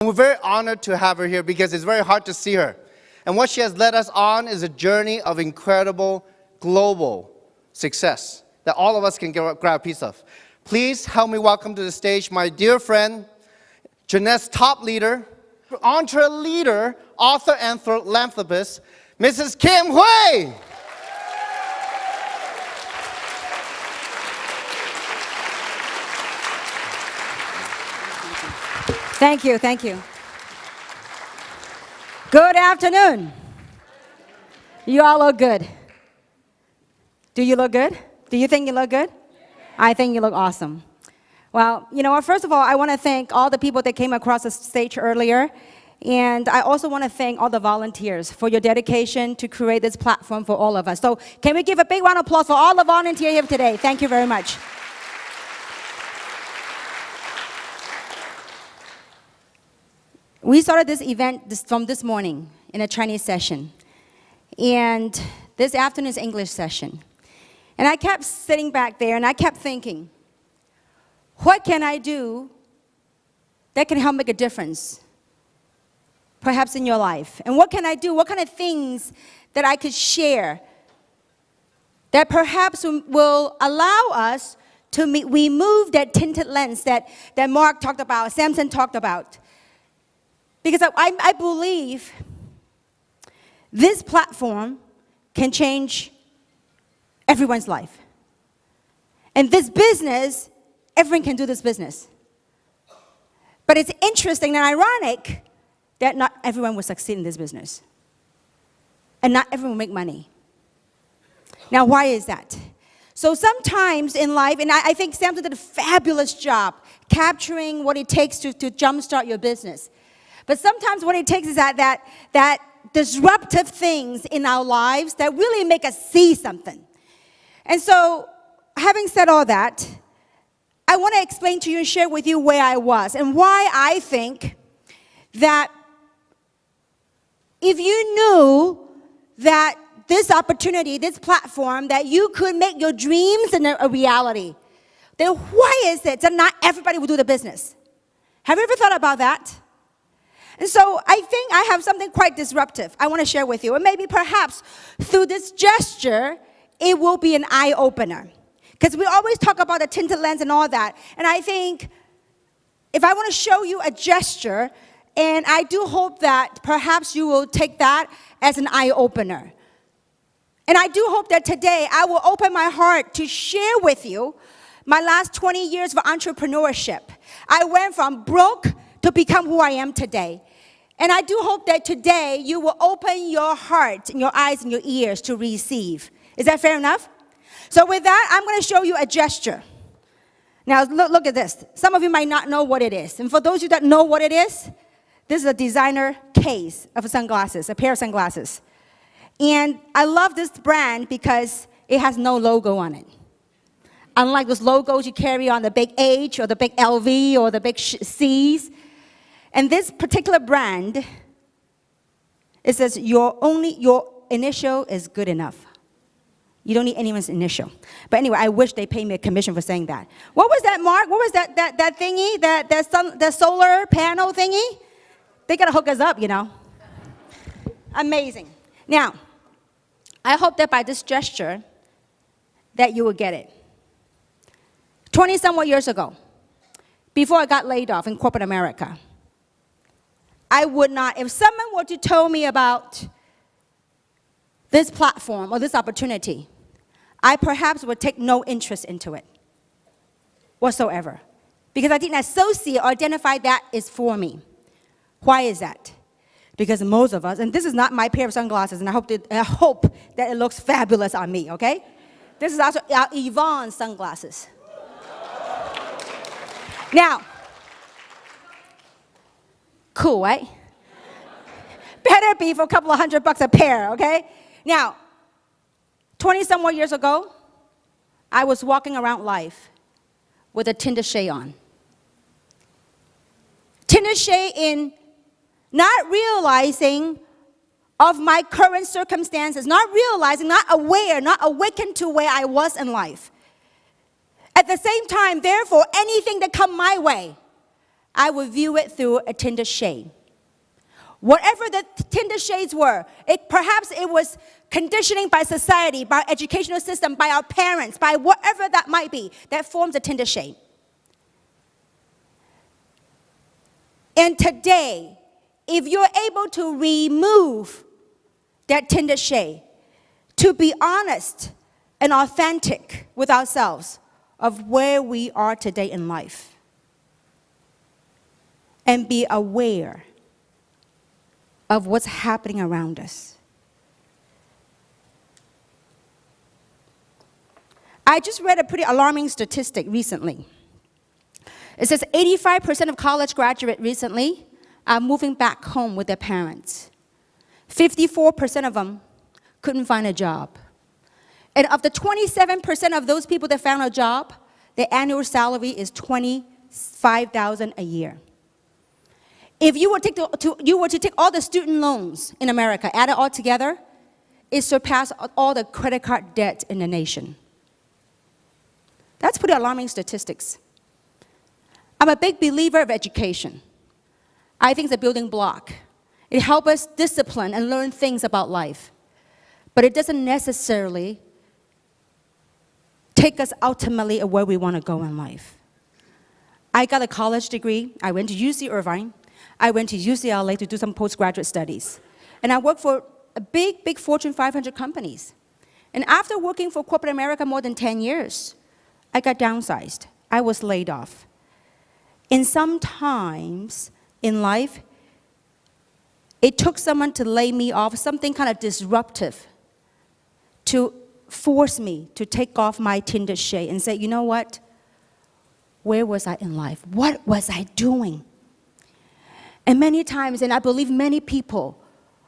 We're very honored to have her here because it's very hard to see her. And what she has led us on is a journey of incredible global success that all of us can grab a piece of. Please help me welcome to the stage my dear friend, Jeunesse top leader, entre leader, author and philanthropist, Mrs. Kim Hui. Thank you, thank you. Good afternoon. You all look good. Do you look good? Do you think you look good? I think you look awesome. Well, you know what, first of all, I want to thank all the people that came across the stage earlier. And I also want to thank all the volunteers for your dedication to create this platform for all of us. So can we give a big round of applause for all the volunteers here today? Thank you very much. We started this event from this morning in a Chinese session. And this afternoon is English session. And I kept sitting back there and I kept thinking, what can I do that can help make a difference, perhaps in your life? And what can I do? What kind of things that I could share that perhaps will allow us to remove that tinted lens that Mark talked about, Samson talked about? Because I believe this platform can change everyone's life. And this business, everyone can do this business. But it's interesting and ironic that not everyone will succeed in this business. And not everyone will make money. Now, why is that? So sometimes in life, and I think Samson did a fabulous job capturing what it takes to jumpstart your business. But sometimes what it takes is that disruptive things in our lives that really make us see something. And so, having said all that, I want to explain to you and share with you where I was and why I think that if you knew that this opportunity, this platform, that you could make your dreams a reality, then why is it that not everybody will do the business? Have you ever thought about that? And so I think I have something quite disruptive I want to share with you. And maybe perhaps through this gesture, it will be an eye-opener. Because we always talk about the tinted lens and all that. And I think if I want to show you a gesture, and I do hope that perhaps you will take that as an eye-opener. And I do hope that today I will open my heart to share with you my last 20 years of entrepreneurship. I went from broke to become who I am today. And I do hope that today you will open your heart and your eyes and your ears to receive. Is that fair enough? So with that, I'm going to show you a gesture. Now look at this. Some of you might not know what it is. And for those of you that know what it is, this is a designer case of sunglasses, a pair of sunglasses. And I love this brand because it has no logo on it. Unlike those logos you carry on the big H or the big LV or the big C's. And this particular brand, it says your initial is good enough. You don't need anyone's initial. But anyway, I wish they paid me a commission for saying that. What was that, Mark? What was that thingy? That solar panel thingy? They gotta hook us up, you know. Amazing. Now, I hope that by this gesture, that you will get it. 20-somewhat years ago, before I got laid off in corporate America, I would not, if someone were to tell me about this platform or this opportunity, I perhaps would take no interest into it whatsoever. Because I didn't associate or identify that is for me. Why is that? Because most of us, and this is not my pair of sunglasses, and I hope that it looks fabulous on me, okay? This is also our Yvonne sunglasses. Now, cool, right? Better be for a couple of $100 a pair, okay? Now, 20-some more years ago, I was walking around life with a tinted shade on. Tinted shade in not realizing of my current circumstances, not realizing, not aware, not awakened to where I was in life. At the same time, therefore, anything that come my way, I would view it through a Tinder shade. Whatever the Tinder shades were, perhaps it was conditioning by society, by educational system, by our parents, by whatever that might be, that forms a Tinder shade. And today, if you're able to remove that Tinder shade, to be honest and authentic with ourselves of where we are today in life, and be aware of what's happening around us. I just read a pretty alarming statistic recently. It says 85% of college graduates recently are moving back home with their parents. 54% of them couldn't find a job. And of the 27% of those people that found a job, their annual salary is $25,000 a year. If you were to take all the student loans in America, add it all together, it surpassed all the credit card debt in the nation. That's pretty alarming statistics. I'm a big believer of education. I think it's a building block. It helps us discipline and learn things about life. But it doesn't necessarily take us ultimately at where we want to go in life. I got a college degree. I went to UC Irvine. I went to UCLA to do some postgraduate studies. And I worked for big Fortune 500 companies. And after working for corporate America more than 10 years, I got downsized. I was laid off. And sometimes in life, it took someone to lay me off, something kind of disruptive, to force me to take off my Tinder shade and say, you know what? Where was I in life? What was I doing? And many times, and I believe many people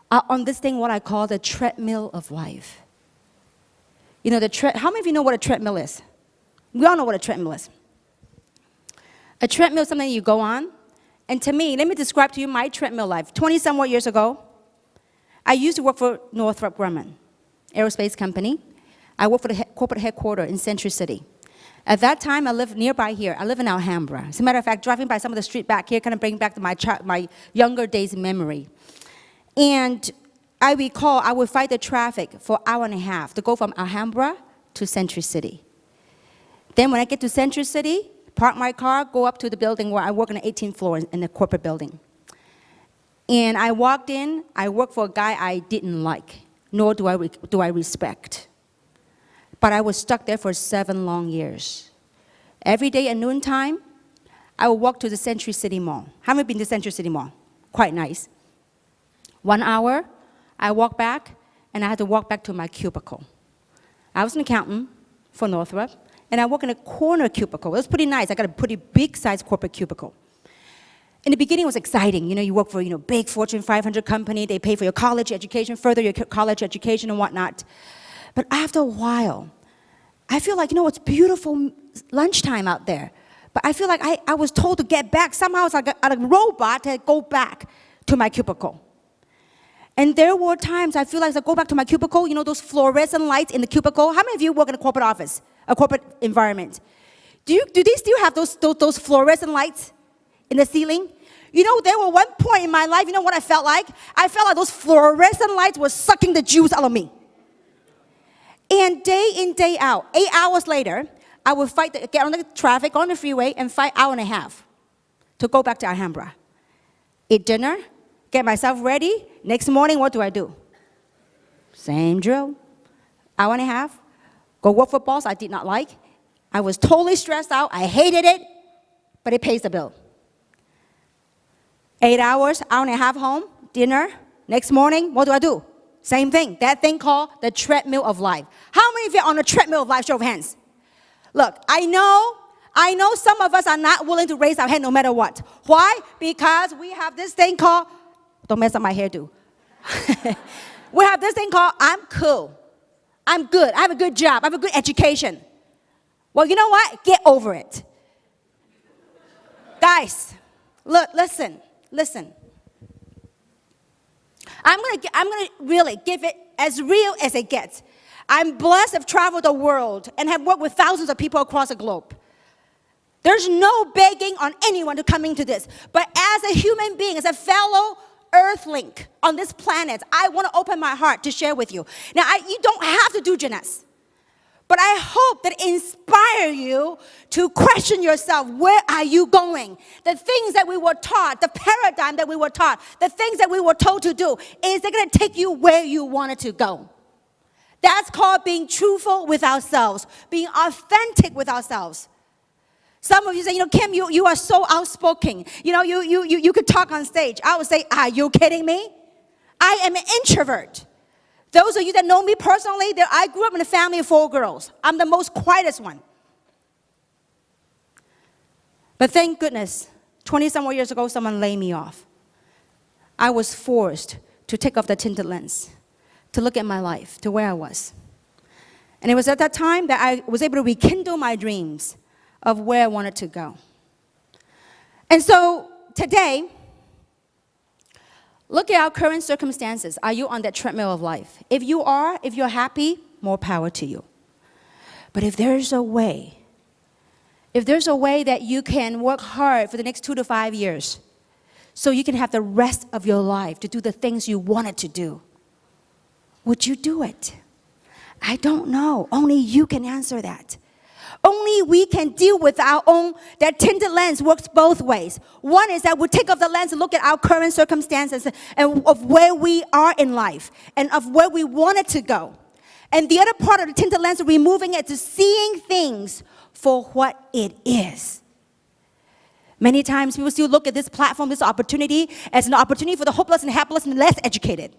are on this thing, what I call the treadmill of life. You know, how many of you know what a treadmill is? We all know what a treadmill is. A treadmill is something you go on. And to me, let me describe to you my treadmill life. 20-some years ago, I used to work for Northrop Grumman, aerospace company. I worked for the corporate headquarters in Century City. At that time, I lived nearby here. I live in Alhambra. As a matter of fact, driving by some of the street back here kind of brings back my younger days memory. And I recall I would fight the traffic for an hour and a half to go from Alhambra to Century City. Then when I get to Century City, park my car, go up to the building where I work on the 18th floor in the corporate building. And I walked in, I worked for a guy I didn't like, nor do I respect. But I was stuck there for 7 long years. Every day at noontime, I would walk to the Century City Mall. Haven't been to Century City Mall? Quite nice. 1 hour, I walk back, and I had to walk back to my cubicle. I was an accountant for Northrop, and I work in a corner cubicle. It was pretty nice. I got a pretty big-sized corporate cubicle. In the beginning, it was exciting. You know, you work for big Fortune 500 company. They pay for your college education, further your college education and whatnot. But after a while, I feel like, it's beautiful lunchtime out there. But I feel like I was told to get back. Somehow it's like a robot to go back to my cubicle. And there were times I feel like I go back to my cubicle, those fluorescent lights in the cubicle. How many of you work in a corporate office, a corporate environment? Do they still have those fluorescent lights in the ceiling? There were one point in my life, what I felt like? I felt like those fluorescent lights were sucking the juice out of me. And day in, day out, 8 hours later, I would get on the traffic, on the freeway, and fight an hour and a half to go back to Alhambra. Eat dinner, get myself ready. Next morning, what do? Same drill. Hour and a half, go work for a boss I did not like. I was totally stressed out. I hated it, but it pays the bill. 8 hours, hour and a half home, dinner. Next morning, what do? Same thing, that thing called the treadmill of life. How many of you are on the treadmill of life? Show of hands. Look, I know some of us are not willing to raise our hand no matter what. Why? Because we have this thing called, don't mess up my hairdo. We have this thing called, I'm cool. I'm good. I have a good job. I have a good education. Well, you know what? Get over it. Guys, look, listen. I'm gonna really give it as real as it gets. I'm blessed to have traveled the world and have worked with thousands of people across the globe. There's no begging on anyone to come into this. But as a human being, as a fellow earthling on this planet, I want to open my heart to share with you. Now, you don't have to do Janess. But I hope that inspire you to question yourself. Where are you going? The things that we were taught, the paradigm that we were taught, the things that we were told to do, is they're going to take you where you wanted to go. That's called being truthful with ourselves, being authentic with ourselves. Some of you say, Kim, you are so outspoken. You could talk on stage. I would say, are you kidding me? I am an introvert. Those of you that know me personally, I grew up in a family of 4 girls. I'm the most quietest one. But thank goodness, 20-some years ago, someone laid me off. I was forced to take off the tinted lens, to look at my life, to where I was. And it was at that time that I was able to rekindle my dreams of where I wanted to go. And so today, look at our current circumstances. Are you on that treadmill of life? If you are, if you're happy, more power to you. But if there's a way that you can work hard for the next 2 to 5 years, so you can have the rest of your life to do the things you wanted to do, would you do it? I don't know. Only you can answer that. Only we can deal with our own, that tinted lens works both ways. One is that we take off the lens and look at our current circumstances and of where we are in life and of where we wanted to go. And the other part of the tinted lens is removing it to seeing things for what it is. Many times people still look at this platform, this opportunity, as an opportunity for the hopeless and helpless and less educated.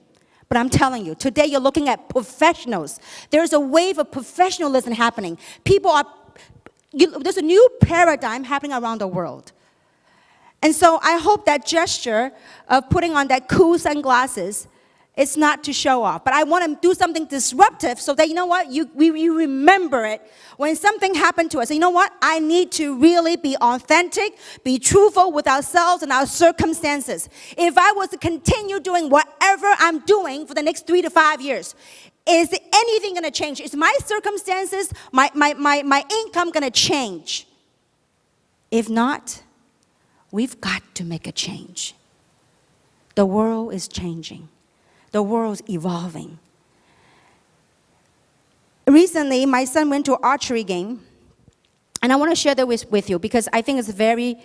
But I'm telling you, today you're looking at professionals. There's a wave of professionalism happening. There's a new paradigm happening around the world. And so I hope that gesture of putting on that cool sunglasses is not to show off. But I want to do something disruptive so that, you know what, we remember it. When something happened to us, you know what, I need to really be authentic, be truthful with ourselves and our circumstances. If I was to continue doing whatever I'm doing for the next 3 to 5 years, is anything going to change? Is my circumstances, my income going to change? If not, we've got to make a change. The world is changing. The world's evolving. Recently, my son went to an archery game, and I want to share that with you because I think it's very,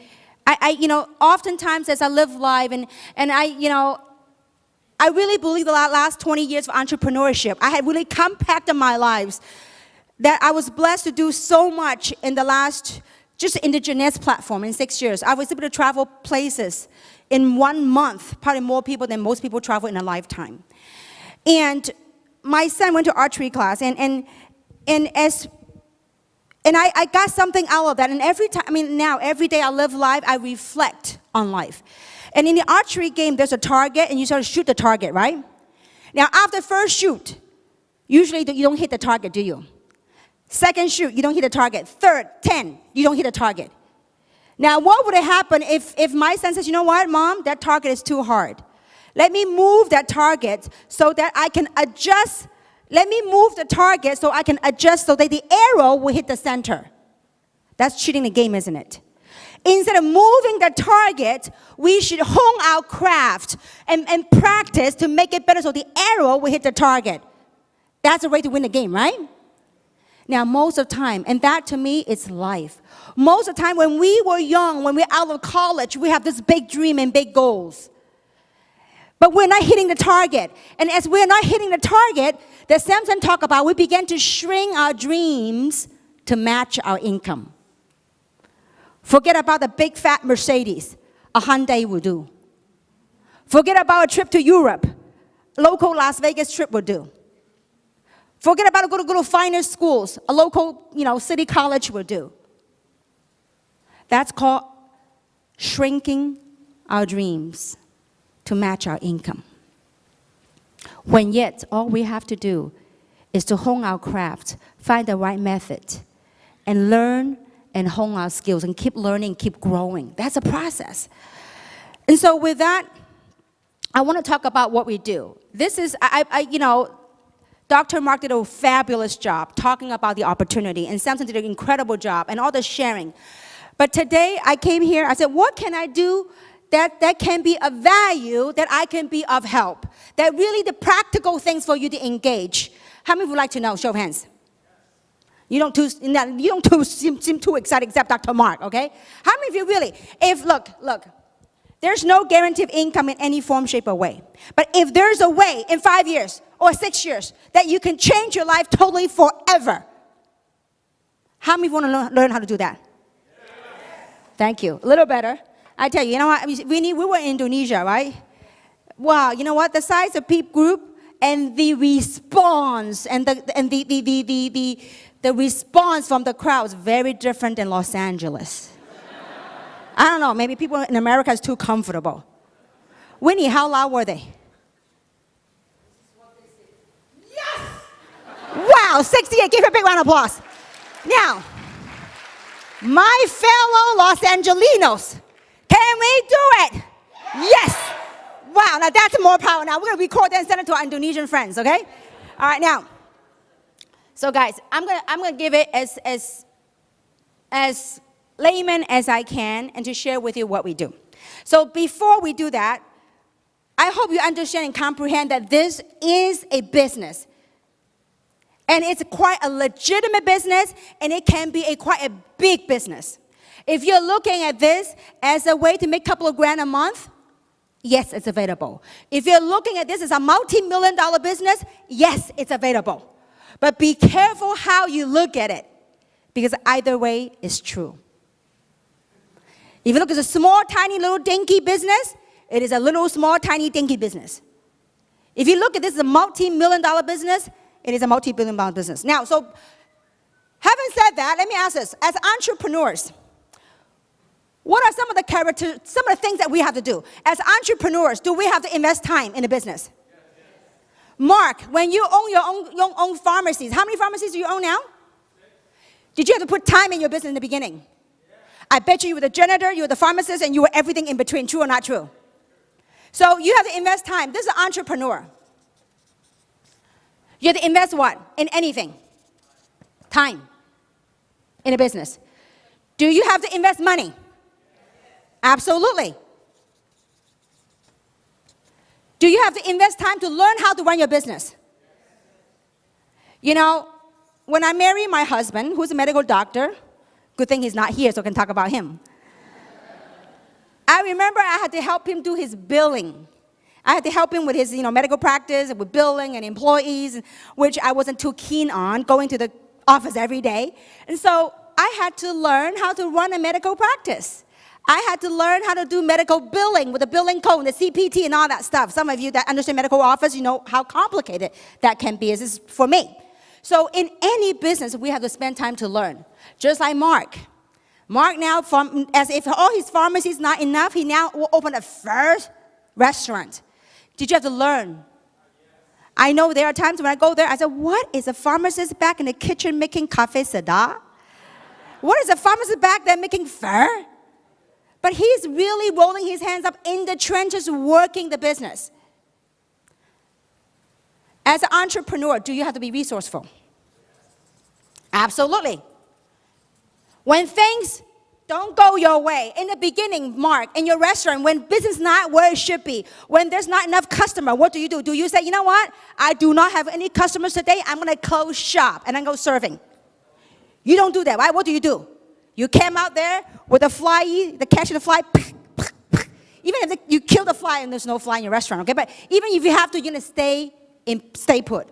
oftentimes as I live life and I really believe the last 20 years of entrepreneurship, I had really compacted my lives that I was blessed to do so much in the last, just in the Janess platform in 6 years. I was able to travel places in 1 month, probably more people than most people travel in a lifetime. And my son went to archery class, and I got something out of that. And every day I live life, I reflect on life. And in the archery game, there's a target, and you sort of shoot the target, right? Now, after first shoot, usually you don't hit the target, do you? Second shoot, you don't hit the target. Third, 10, you don't hit the target. Now, what would happen if my son says, you know what, Mom, that target is too hard. Let me move that target so that I can adjust. Let me move the target so I can adjust so that the arrow will hit the center. That's cheating the game, isn't it? Instead of moving the target, we should hone our craft and practice to make it better so the arrow will hit the target. That's the way to win the game, right? Now, most of the time, and that to me is life. Most of the time when we were young, when we're out of college, we have this big dream and big goals. But we're not hitting the target. And as we're not hitting the target, that Samson talked about, we began to shrink our dreams to match our income. Forget about the big fat Mercedes, a Hyundai will do. Forget about a trip to Europe, local Las Vegas trip will do. Forget about go to finer schools, a local, city college will do. That's called shrinking our dreams to match our income. When yet, all we have to do is to hone our craft, find the right method, and learn and hone our skills and keep learning, keep growing. That's a process. And so with that, I want to talk about what we do. This is, Dr. Mark did a fabulous job talking about the opportunity, and Samson did an incredible job, and all the sharing. But today I came here, I said, what can I do that can be of value, that I can be of help? That really the practical things for you to engage. How many would like to know? Show of hands. You don't seem too excited except Dr. Mark, okay? How many of you really, look, there's no guarantee of income in any form, shape, or way. But if there's a way in 5 years or 6 years that you can change your life totally forever, how many want to learn how to do that? Thank you. A little better. I tell you, you know what? We were in Indonesia, right? Wow, you know what? The size of peep group and the response and the response from the crowd is very different than Los Angeles. I don't know, maybe people in America is too comfortable. Winnie, how loud were they? Yes! Wow, 68, give her a big round of applause. Now, my fellow Los Angelinos, can we do it? Yes! Wow, now that's more power. Now we're going to record that and send it to our Indonesian friends, okay? All right, now. So guys, I'm gonna give it as layman as I can and to share with you what we do. So before we do that, I hope you understand and comprehend that this is a business. And it's quite a legitimate business, and it can be quite a big business. If you're looking at this as a way to make a couple of grand a month, yes, it's available. If you're looking at this as a multi-million-dollar business, yes, it's available. But be careful how you look at it, because either way is true. If you look at a small, tiny, little, dinky business, it is a little, small, tiny, dinky business. If you look at this as a multi-million-dollar business, it is a multi-billion-dollar business. Now, so having said that, let me ask this. As entrepreneurs, what are some of the things that we have to do? As entrepreneurs, do we have to invest time in a business? Mark, when you own your own pharmacies, how many pharmacies do you own now? 6. Did you have to put time in your business in the beginning? Yeah. I bet you were the janitor, you were the pharmacist, and you were everything in between. True or not true? So you have to invest time. This is an entrepreneur. You have to invest what? In anything. Time. In a business. Do you have to invest money? Absolutely. Do you have to invest time to learn how to run your business? You know, when I married my husband, who's a medical doctor, good thing he's not here so I can talk about him. I remember I had to help him do his billing. I had to help him with his medical practice, with billing and employees, which I wasn't too keen on, going to the office every day. And so I had to learn how to run a medical practice. I had to learn how to do medical billing with the billing code, the CPT, and all that stuff. Some of you that understand medical office, you know how complicated that can be. This is for me. So in any business, we have to spend time to learn. Just like Mark. Mark now, as if all his pharmacies not enough, he now will open a first restaurant. Did you have to learn? I know there are times when I go there, I said, what is a pharmacist back in the kitchen making cafe sada? What is a pharmacist back there making pho? But he's really rolling his hands up in the trenches, working the business. As an entrepreneur, do you have to be resourceful? Absolutely. When things don't go your way, in the beginning, Mark, in your restaurant, when business is not where it should be, when there's not enough customer, what do? Do you say, you know what? I do not have any customers today. I'm going to close shop and then go serving. You don't do that, right? What do? You came out there with a fly, the catch of the fly, even if you kill the fly and there's no fly in your restaurant, okay? But even if you have to, you're going to stay put.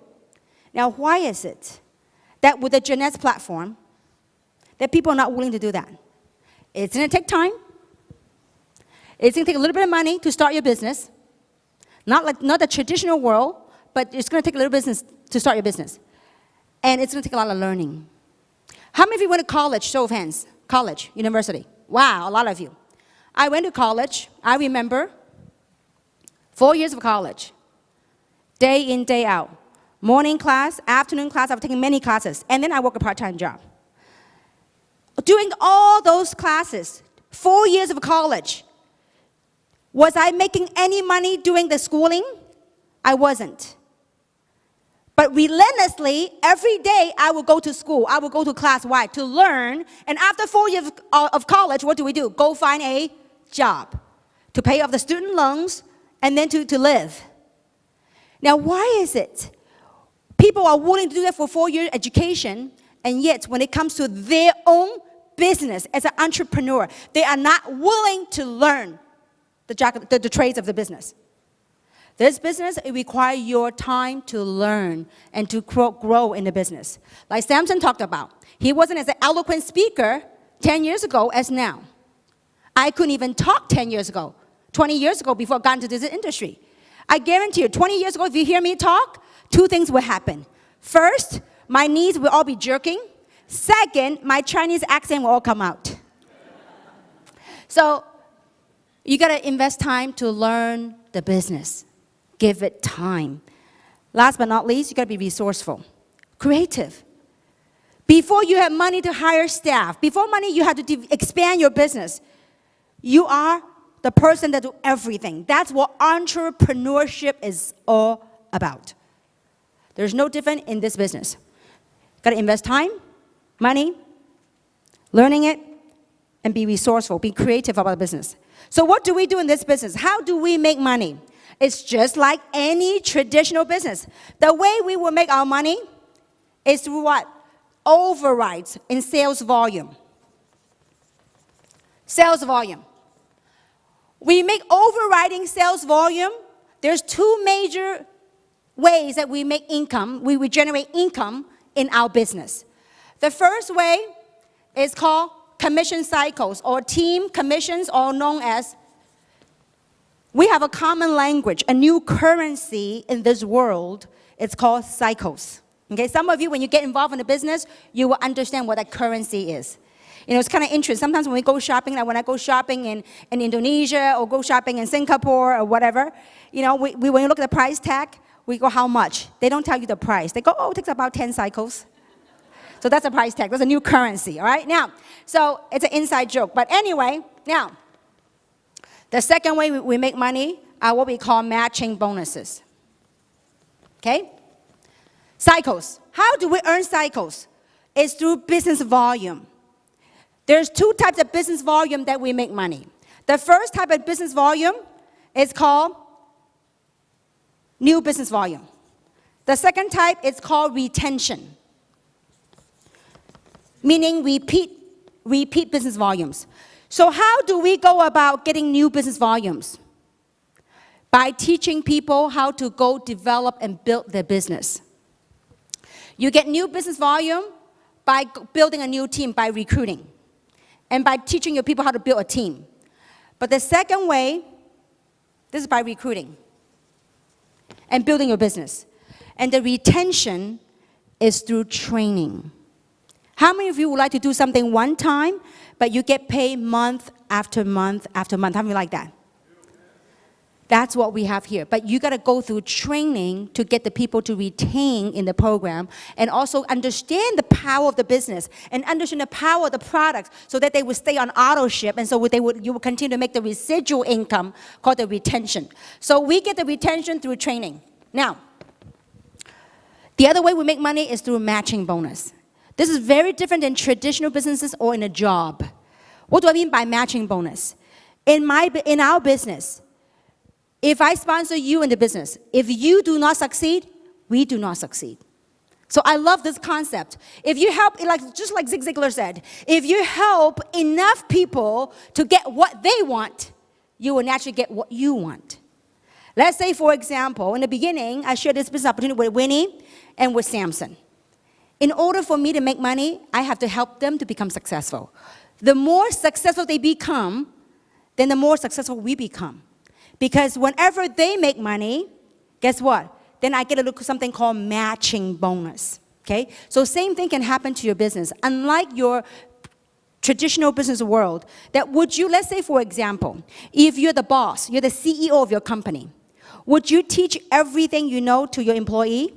Now, why is it that with the Jeanette's platform, that people are not willing to do that? It's going to take time. It's going to take a little bit of money to start your business. Not the traditional world, but it's going to take a little business to start your business. And it's going to take a lot of learning. How many of you went to college? Show of hands. College, university. Wow, a lot of you. I went to college. I remember 4 years of college. Day in, day out. Morning class, afternoon class. I was taking many classes. And then I worked a part-time job. During all those classes, 4 years of college, was I making any money doing the schooling? I wasn't. But relentlessly, every day I will go to school. I will go to class. Why? To learn. And after 4 years of college, what do? Go find a job to pay off the student loans and then to live. Now, why is it people are willing to do that for 4-year education, and yet when it comes to their own business as an entrepreneur, they are not willing to learn the trades of the business? This business, it requires your time to learn and to grow in the business. Like Samson talked about, he wasn't as an eloquent speaker 10 years ago as now. I couldn't even talk 10 years ago, 20 years ago before I got into this industry. I guarantee you, 20 years ago, if you hear me talk, 2 things will happen. First, my knees will all be jerking. Second, my Chinese accent will all come out. So you got to invest time to learn the business. Give it time. Last but not least, you got to be resourceful, creative. Before you have money to hire staff, before money you have to expand your business, you are the person that do everything. That's what entrepreneurship is all about. There's no different in this business. Got to invest time, money, learning it, and be resourceful, be creative about the business. So what do we do in this business? How do we make money? It's just like any traditional business. The way we will make our money is through what? Overrides in sales volume. Sales volume. We make overriding sales volume. There's 2 major ways that we make income, we generate income in our business. The first way is called commission cycles or team commissions, or known as, we have a common language, a new currency in this world. It's called cycles. Okay, some of you, when you get involved in a business, you will understand what that currency is. You know, it's kind of interesting. Sometimes when we go shopping, like when I go shopping in Indonesia or go shopping in Singapore or whatever, you know, when you look at the price tag, we go, how much? They don't tell you the price. They go, oh, it takes about 10 cycles. So that's a price tag. That's a new currency, all right? Now, so it's an inside joke. But anyway, now, the second way we make money are what we call matching bonuses. Okay? Cycles. How do we earn cycles? It's through business volume. There's 2 types of business volume that we make money. The first type of business volume is called new business volume. The second type is called retention, meaning repeat business volumes. So how do we go about getting new business volumes? By teaching people how to go develop and build their business. You get new business volume by building a new team, by recruiting, and by teaching your people how to build a team. But the second way, this is by recruiting and building your business. And the retention is through training. How many of you would like to do something one time, but you get paid month after month after month? How many like that? That's what we have here. But you got to go through training to get the people to retain in the program, and also understand the power of the business and understand the power of the products, so that they would stay on auto ship, and so you will continue to make the residual income called the retention. So we get the retention through training. Now, the other way we make money is through matching bonus. This is very different than traditional businesses or in a job. What do I mean by matching bonus? In our business, if I sponsor you in the business, if you do not succeed, we do not succeed. So I love this concept. If you help, just like Zig Ziglar said, if you help enough people to get what they want, you will naturally get what you want. Let's say, for example, in the beginning, I shared this business opportunity with Winnie and with Samson. In order for me to make money, I have to help them to become successful. The more successful they become, then the more successful we become. Because whenever they make money, guess what? Then I get something called matching bonus. Okay? So same thing can happen to your business. Unlike your traditional business world, let's say, for example, if you're the boss, you're the CEO of your company, would you teach everything you know to your employee?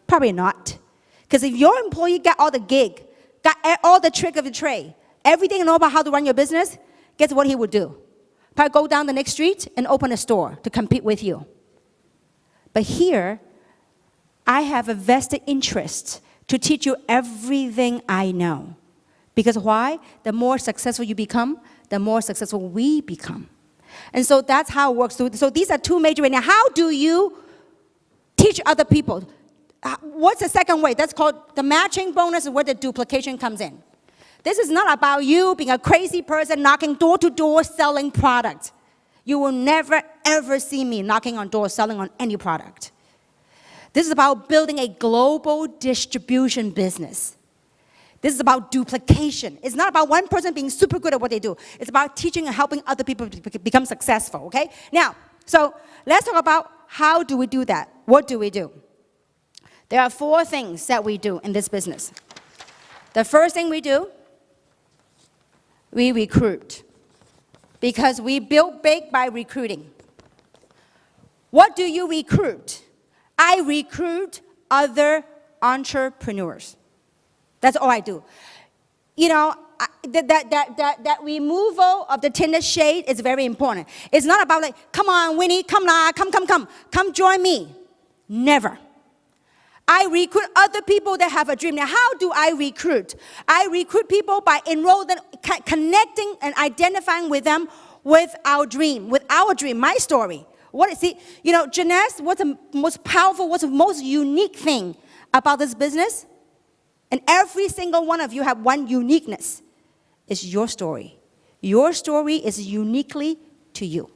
Probably not. Because if your employee got all the gig, got all the trick of the trade, everything you know about how to run your business, guess what he would do? Probably go down the next street and open a store to compete with you. But here, I have a vested interest to teach you everything I know. Because why? The more successful you become, the more successful we become. And so that's how it works. So these are two major ways. Now, how do you teach other people? What's the second way? That's called the matching bonus, where the duplication comes in. This is not about you being a crazy person knocking door to door selling products. You will never, ever see me knocking on doors selling on any product. This is about building a global distribution business. This is about duplication. It's not about one person being super good at what they do. It's about teaching and helping other people become successful, okay? Now, so let's talk about how do we do that? What do we do? There are 4 things that we do in this business. The first thing we do, we recruit. Because we build big by recruiting. What do you recruit? I recruit other entrepreneurs. That's all I do. You know, that removal of the tinted shade is very important. It's not about like, come on, Winnie, come join me. Never. I recruit other people that have a dream. Now, how do I recruit? I recruit people by enrolling, connecting and identifying with them with our dream, my story. What is it? You know, Janesse, what's the most powerful, what's the most unique thing about this business? And every single one of you have one uniqueness. It's your story. Your story is uniquely to you.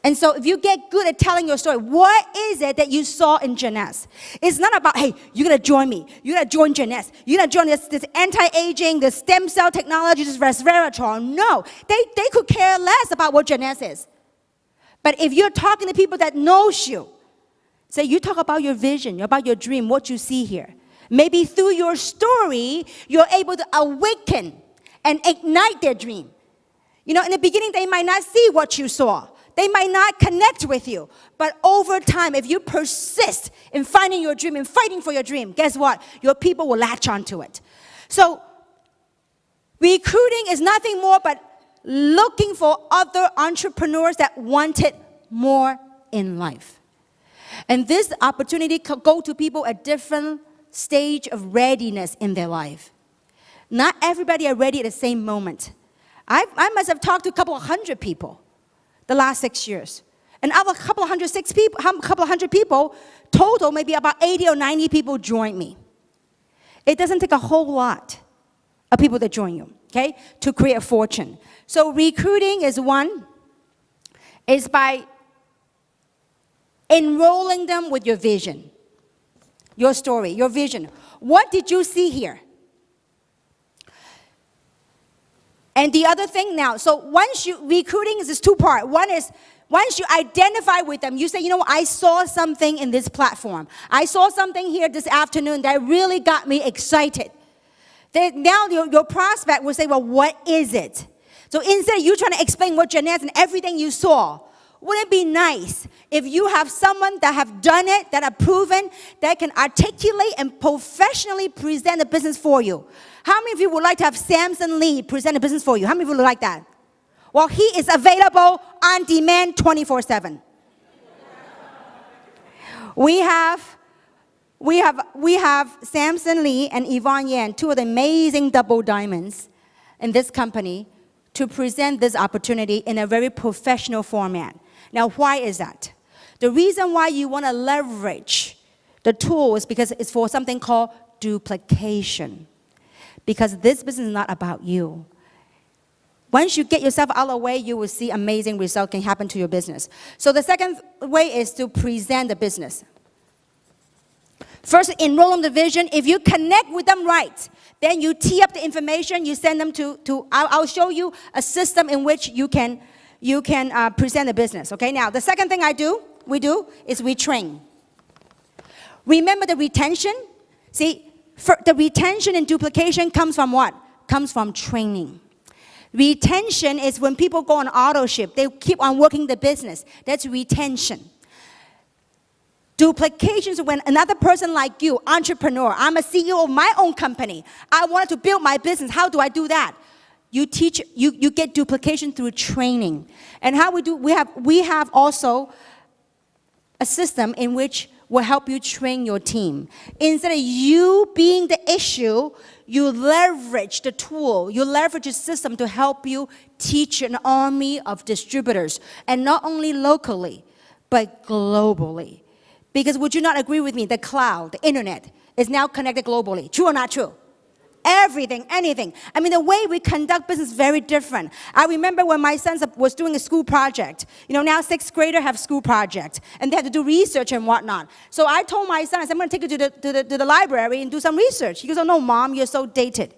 And so if you get good at telling your story, what is it that you saw in Janesse? It's not about, hey, you're going to join me. You're going to join Janesse. You're going to join this anti-aging, this stem cell technology, this resveratrol. No, they could care less about what Janesse is. But if you're talking to people that knows you, say you talk about your vision, about your dream, what you see here. Maybe through your story, you're able to awaken and ignite their dream. You know, in the beginning, they might not see what you saw. They might not connect with you. But over time, if you persist in finding your dream and fighting for your dream, guess what? Your people will latch onto it. So recruiting is nothing more but looking for other entrepreneurs that wanted more in life. And this opportunity could go to people at different stage of readiness in their life. Not everybody are ready at the same moment. I must have talked to a couple of hundred people the last 6 years. And out of a couple of hundred people, total, maybe about 80 or 90 people joined me. It doesn't take a whole lot of people that join you, okay, to create a fortune. So recruiting is one, is by enrolling them with your vision, your story, your vision. What did you see here? And the other thing now, so once recruiting is this 2-part. One is, once you identify with them, you say, you know, I saw something in this platform. I saw something here this afternoon that really got me excited. Now your prospect will say, well, what is it? So instead of you trying to explain what Janesse and everything you saw, wouldn't it be nice if you have someone that have done it, that have proven, that can articulate and professionally present the business for you? How many of you would like to have Samson Lee present the business for you? How many of you would like that? Well, he is available on demand 24/7. We have Samson Lee and Yvonne Yan, 2 of the amazing double diamonds in this company, to present this opportunity in a very professional format. Now, why is that? The reason why you want to leverage the tool is because it's for something called duplication. Because this business is not about you. Once you get yourself out of the way, you will see amazing results can happen to your business. So the second way is to present the business. First, enroll in the vision. If you connect with them right, then you tee up the information, you send them to I'll show you a system in which you can present the business. Okay, now the second thing we do is we train. Remember the retention? See, the retention and duplication comes from what? Comes from training. Retention is when people go on auto ship, they keep on working the business. That's retention. Duplication is when another person like you, entrepreneur, I'm a CEO of my own company. I wanted to build my business. How do I do that? You get duplication through training. And how we do, we have also a system in which will help you train your team. Instead of you being the issue, you leverage the tool, you leverage the system to help you teach an army of distributors, and not only locally, but globally. Because would you not agree with me, the cloud, the internet, is now connected globally. True or not true? Everything, anything. I mean, the way we conduct business is very different. I remember when my son was doing a school project. Now 6th grader have school project, and they have to do research and whatnot. So I told my son, I said, I'm going to take you to the library and do some research. He goes, oh, no, Mom, you're so dated.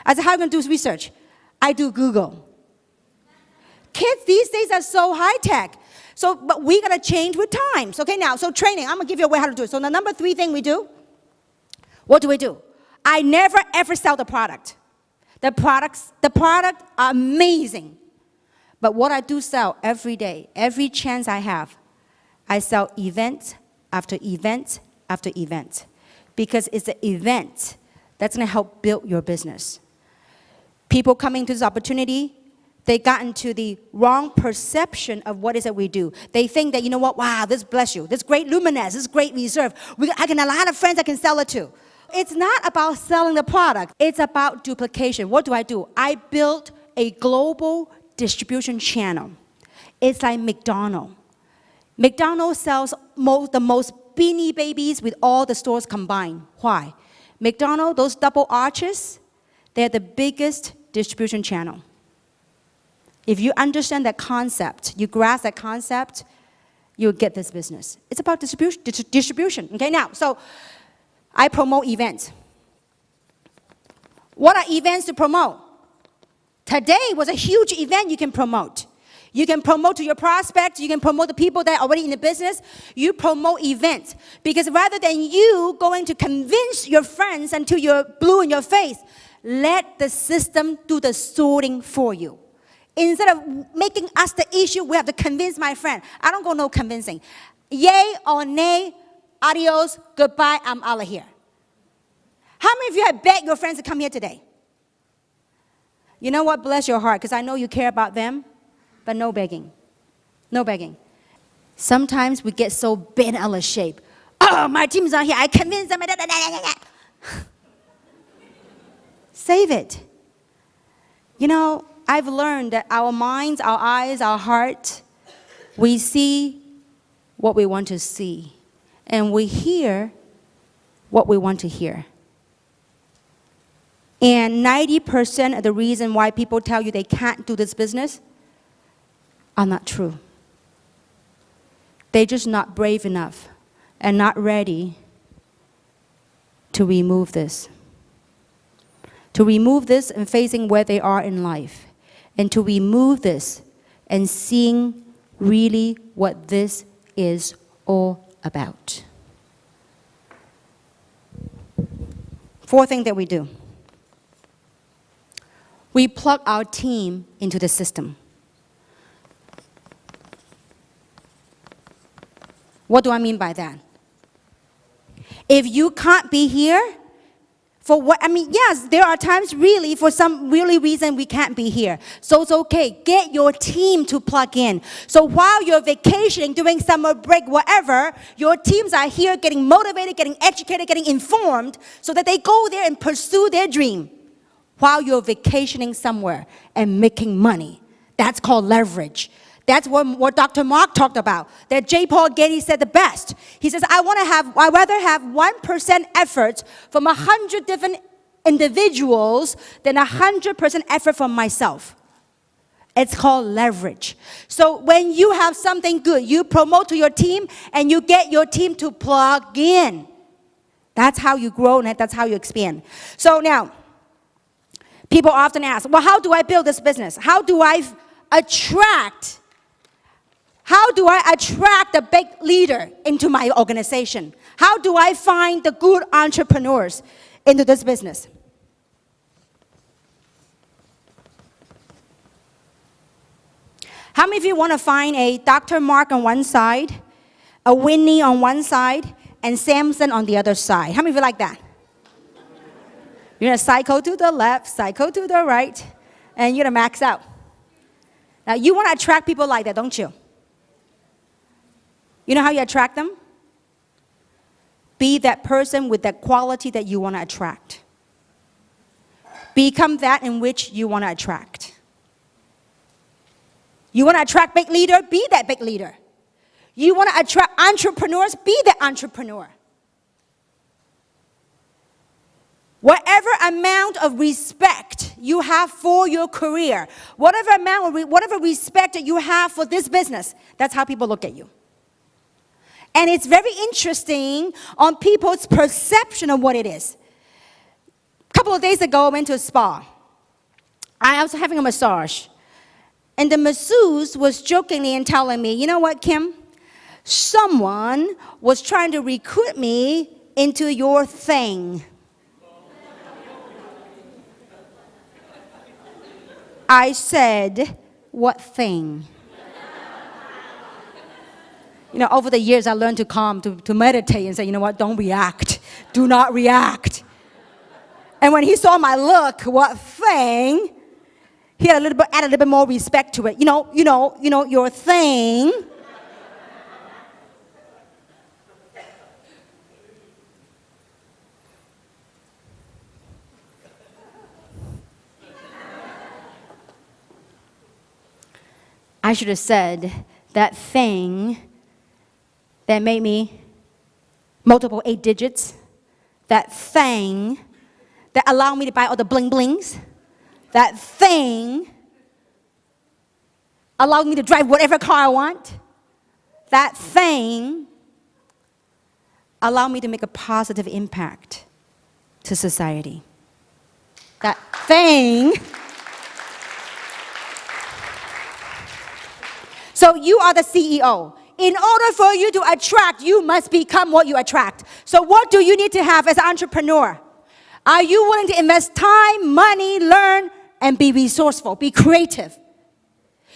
I said, how are you going to do research? I do Google. Kids these days are so high-tech. But we got to change with times. Okay, now, so training. I'm going to give you a way how to do it. So the number 3 thing we do, what do we do? I never, ever sell the product. The product are amazing. But what I do sell every day, every chance I have, I sell event after event after event. Because it's the event that's going to help build your business. People coming to this opportunity, they got into the wrong perception of what it is that we do. They think that, you know what, wow, this bless you. This great luminous, this great reserve. I can a lot of friends I can sell it to. It's not about selling the product. It's about duplication. What do? I built a global distribution channel. It's like McDonald's. McDonald's sells the most Beanie Babies with all the stores combined. Why? McDonald's, those double arches, they're the biggest distribution channel. If you understand that concept, you grasp that concept, you'll get this business. It's about distribution. Okay, now, so I promote events. What are events to promote? Today was a huge event you can promote. You can promote to your prospects. You can promote the people that are already in the business. You promote events. Because rather than you going to convince your friends until you're blue in your face, let the system do the sorting for you. Instead of making us the issue, we have to convince my friend. I don't go no convincing. Yay or nay, adios, goodbye, I'm out of here. How many of you have begged your friends to come here today? You know what? Bless your heart, because I know you care about them, but no begging. No begging. Sometimes we get so bent out of shape. Oh, my team's not here. I convinced them. Save it. I've learned that our minds, our eyes, our heart, we see what we want to see. And we hear what we want to hear. And 90% of the reason why people tell you they can't do this business are not true. They're just not brave enough and not ready to remove this. To remove this and facing where they are in life. And to remove this and seeing really what this is all about. 4th thing that we do. We plug our team into the system. What do I mean by that? If you can't be here, yes, there are times really, for some really reason, we can't be here. So it's okay. Get your team to plug in. So while you're vacationing, doing summer break, whatever, your teams are here getting motivated, getting educated, getting informed, so that they go there and pursue their dream while you're vacationing somewhere and making money. That's called leverage. That's what Dr. Mark talked about, that J. Paul Getty said the best. He says, I'd rather have 1% effort from 100 different individuals than 100% effort from myself. It's called leverage. So when you have something good, you promote to your team and you get your team to plug in. That's how you grow and that's how you expand. So now, people often ask, well, how do I build this business? How do I attract a big leader into my organization? How do I find the good entrepreneurs into this business? How many of you want to find a Dr. Mark on one side, a Winnie on one side, and Samson on the other side? How many of you like that? You're going to cycle to the left, cycle to the right, and you're going to max out. Now, you want to attract people like that, don't you? You know how you attract them? Be that person with that quality that you want to attract. Become that in which you want to attract. You want to attract big leader? Be that big leader. You want to attract entrepreneurs? Be that entrepreneur. Whatever amount of respect you have for your career, whatever respect that you have for this business, that's how people look at you. And it's very interesting on people's perception of what it is. A couple of days ago, I went to a spa. I was having a massage. And the masseuse was jokingly and telling me, you know what, Kim? Someone was trying to recruit me into your thing. I said, what thing? You know, over the years, I learned to calm, to meditate and say, you know what, don't react. Do not react. And when he saw my look, what thing? He had added a little bit more respect to it. You know, your thing. I should have said that thing that made me multiple 8 digits, that thing that allowed me to buy all the bling blings, that thing allowed me to drive whatever car I want, that thing allowed me to make a positive impact to society. That thing. So you are the CEO. In order for you to attract, you must become what you attract. So what do you need to have as an entrepreneur? Are you willing to invest time, money, learn, and be resourceful, be creative?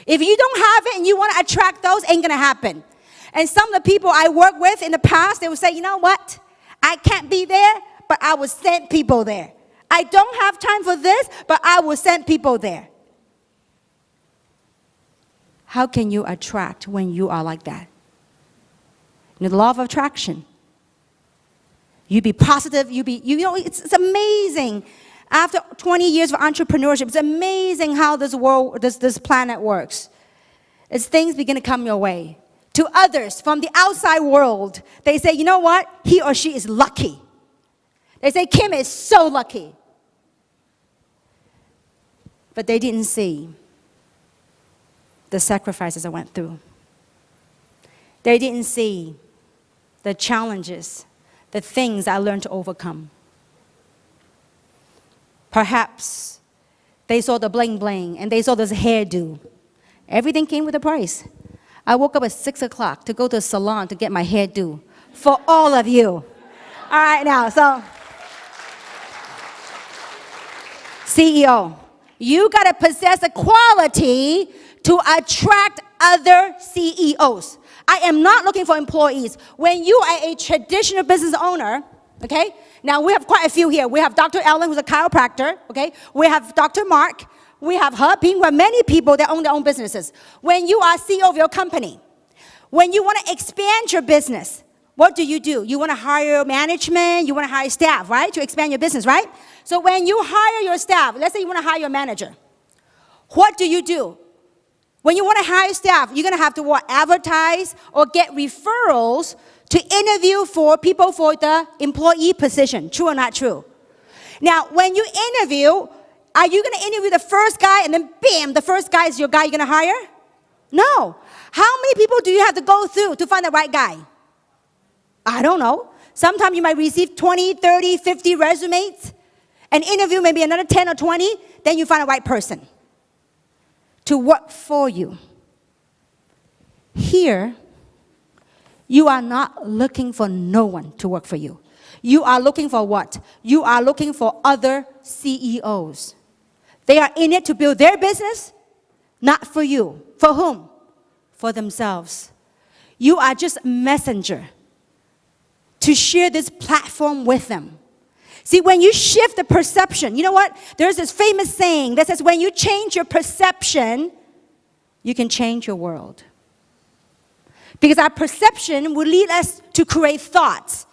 If you don't have it and you want to attract those, ain't going to happen. And some of the people I work with in the past, they will say, you know what? I can't be there, but I will send people there. I don't have time for this, but I will send people there. How can you attract when you are like that? You know, the law of attraction. You be positive, you know, it's amazing. After 20 years of entrepreneurship, it's amazing how this world, this planet works. As things begin to come your way. To others from the outside world, they say, you know what? He or she is lucky. They say, Kim is so lucky. But they didn't see the sacrifices I went through. They didn't see the challenges, the things I learned to overcome. Perhaps they saw the bling bling and they saw this hairdo. Everything came with a price. I woke up at 6 o'clock to go to a salon to get my hairdo for all of you. All right, now, so CEO, you got to possess a quality to attract other CEOs. I am not looking for employees. When you are a traditional business owner, okay? Now, we have quite a few here. We have Dr. Ellen, who's a chiropractor, okay? We have Dr. Mark. We have He Ping. We have many people that own their own businesses. When you are CEO of your company, when you want to expand your business, what do? You want to hire management, you want to hire staff, right? To expand your business, right? So when you hire your staff, let's say you want to hire your manager, what do? When you want to hire staff, you're going to have to what? Advertise or get referrals to interview for people for the employee position. True or not true? Now, when you interview, are you going to interview the first guy and then bam, the first guy is your guy you're going to hire? No. How many people do you have to go through to find the right guy? I don't know. Sometimes you might receive 20, 30, 50 resumes. An interview maybe another 10 or 20, then you find the right person to work for you. Here, you are not looking for no one to work for you. You are looking for what? You are looking for other CEOs. They are in it to build their business, not for you. For whom? For themselves. You are just a messenger to share this platform with them. See, when you shift the perception, you know what? There's this famous saying that says when you change your perception, you can change your world. Because our perception will lead us to create thoughts.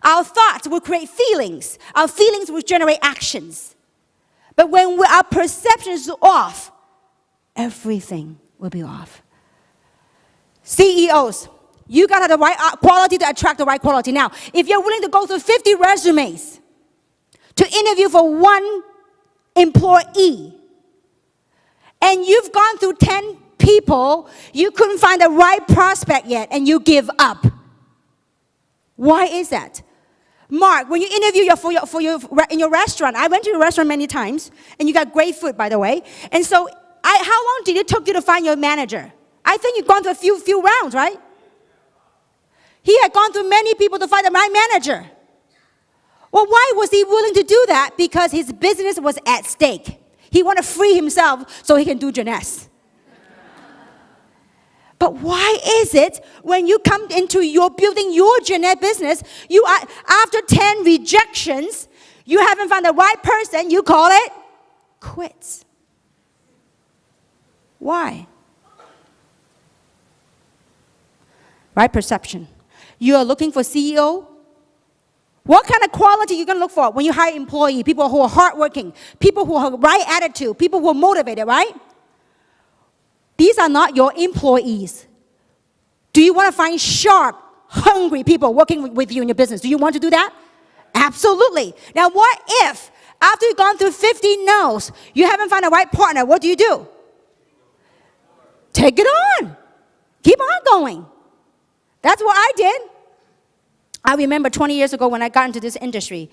Our thoughts will create feelings. Our feelings will generate actions. But when our perception is off, everything will be off. CEOs, you got to have the right quality to attract the right quality. Now, if you're willing to go through 50 resumes to interview for one employee, and you've gone through 10 people, you couldn't find the right prospect yet, and you give up. Why is that? Mark, when you interview in your restaurant, I went to your restaurant many times, and you got great food, by the way. And so, how long did it take you to find your manager? I think you've gone through a few rounds, right? He had gone through many people to find the right manager. Well, why was he willing to do that? Because his business was at stake. He wanted to free himself so he can do Jeunesse. But why is it when you come into your building your Jeunesse business, you are, after 10 rejections, you haven't found the right person, you call it quits? Why? Right perception. You are looking for CEO. What kind of quality are you going to look for when you hire employee? People who are hardworking, people who have right attitude, people who are motivated, right? These are not your employees. Do you want to find sharp, hungry people working with you in your business? Do you want to do that? Absolutely. Now, what if, after you've gone through 50 no's, you haven't found the right partner? What do? Take it on. Keep on going. That's what I did. I remember 20 years ago when I got into this industry,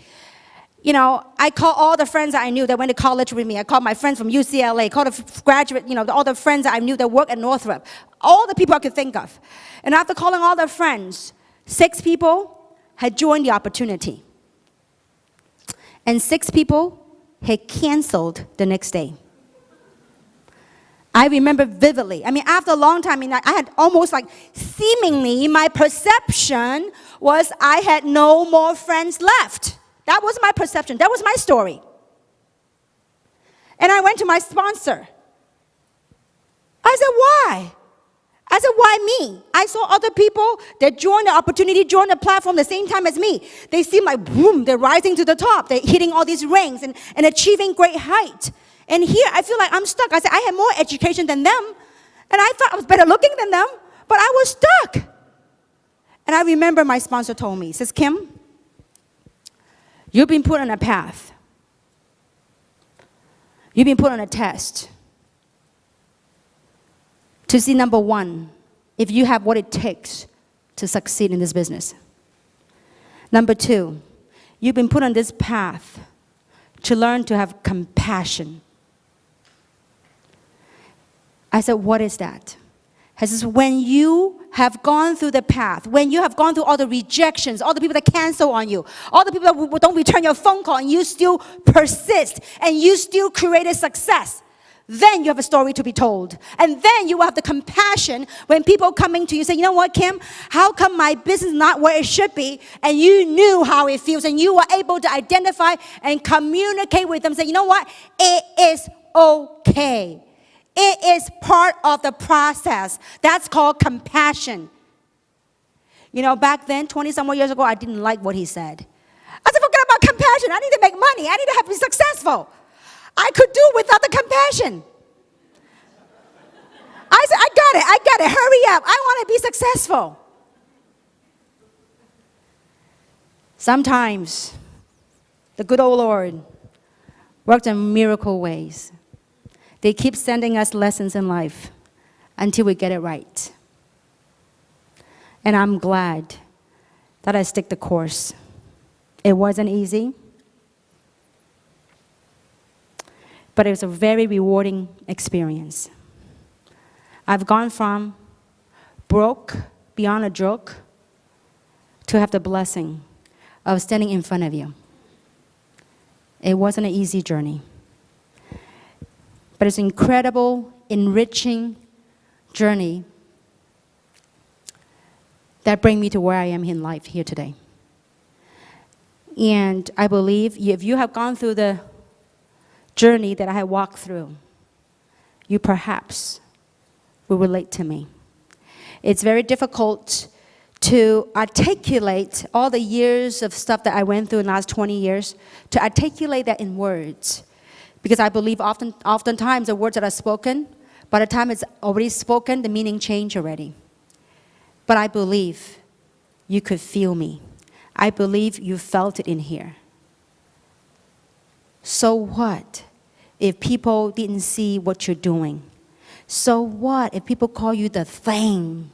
you know, I called all the friends that I knew that went to college with me. I called my friends from UCLA, called the graduate, you know, all the friends that I knew that worked at Northrop, all the people I could think of. And after calling all their friends, 6 people had joined the opportunity. And 6 people had canceled the next day. I remember vividly. I mean, after a long time, I had almost like seemingly my perception was I had no more friends left. That was my perception. That was my story. And I went to my sponsor. I said, why? I said, why me? I saw other people that joined the opportunity, joined the platform the same time as me. They seem like, boom, they're rising to the top. They're hitting all these rings and achieving great height. And here, I feel like I'm stuck. I said, I had more education than them. And I thought I was better looking than them. But I was stuck. And I remember my sponsor told me, he says, Kim, you've been put on a path. You've been put on a test to see, number one, if you have what it takes to succeed in this business. Number 2, you've been put on this path to learn to have compassion. I said, what is that? He says, when you have gone through the path, when you have gone through all the rejections, all the people that cancel on you, all the people that don't return your phone call, and you still persist, and you still created success, then you have a story to be told. And then you will have the compassion when people coming to you say, you know what, Kim, how come my business is not where it should be? And you knew how it feels, and you were able to identify and communicate with them, say, you know what, it is okay. It is part of the process. That's called compassion. You know, back then, 20-some more years ago, I didn't like what he said. I said, forget about compassion. I need to make money. I need to be successful. I could do without the compassion. I said, I got it. Hurry up. I want to be successful. Sometimes, the good old Lord works in miracle ways. They keep sending us lessons in life until we get it right. And I'm glad that I stick the course. It wasn't easy, but it was a very rewarding experience. I've gone from broke beyond a joke to have the blessing of standing in front of you. It wasn't an easy journey. But it's an incredible, enriching journey that brings me to where I am in life here today. And I believe if you have gone through the journey that I have walked through, you perhaps will relate to me. It's very difficult to articulate all the years of stuff that I went through in the last 20 years, to articulate that in words. Because I believe oftentimes the words that are spoken, by the time it's already spoken, the meaning changed already. But I believe you could feel me. I believe you felt it in here. So what if people didn't see what you're doing? So what if people call you the thing?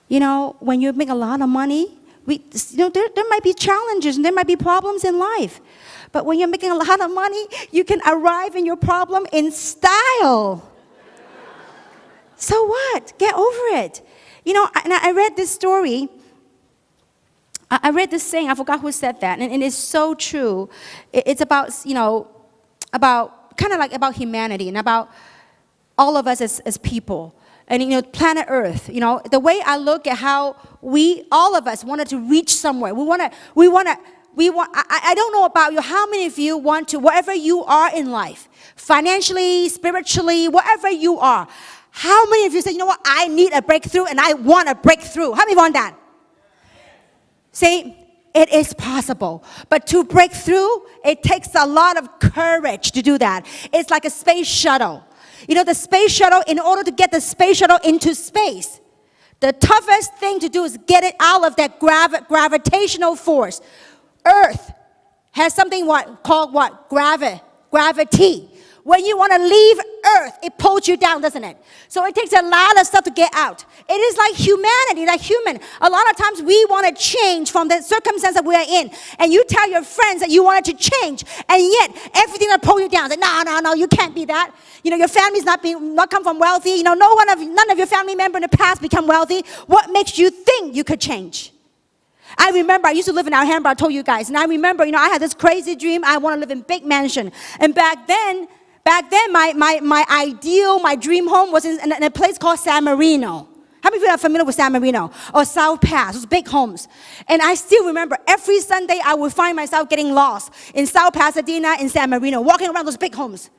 You know, when you make a lot of money, there might be challenges and there might be problems in life. But when you're making a lot of money, you can arrive in your problem in style. So what? Get over it. You know, and I read this story. I read this saying, I forgot who said that, and it's so true. It's about, about kind of like about humanity and about all of us as people. And, planet Earth, the way I look at how all of us wanted to reach somewhere. I don't know about you, how many of you want to, wherever you are in life, financially, spiritually, wherever you are, how many of you say, you know what, I need a breakthrough and I want a breakthrough? How many want that? See, it is possible. But to break through, it takes a lot of courage to do that. It's like a space shuttle. The space shuttle, in order to get the space shuttle into space, the toughest thing to do is get it out of that gravitational force. Earth has something called gravity. When you want to leave Earth, it pulls you down, doesn't it? So it takes a lot of stuff to get out. It is like humanity, like human. A lot of times we want to change from the circumstance that we are in. And you tell your friends that you wanted to change. And yet, everything will pull you down. Say, no, you can't be that. Your family's not come from wealthy. None of your family members in the past become wealthy. What makes you think you could change? I remember I used to live in Alhambra, I told you guys. And I remember, I had this crazy dream. I want to live in a big mansion. And back then, my ideal, my dream home was in a place called San Marino. How many of you are familiar with San Marino? Or South Pass, those big homes. And I still remember every Sunday I would find myself getting lost in South Pasadena, in San Marino, walking around those big homes.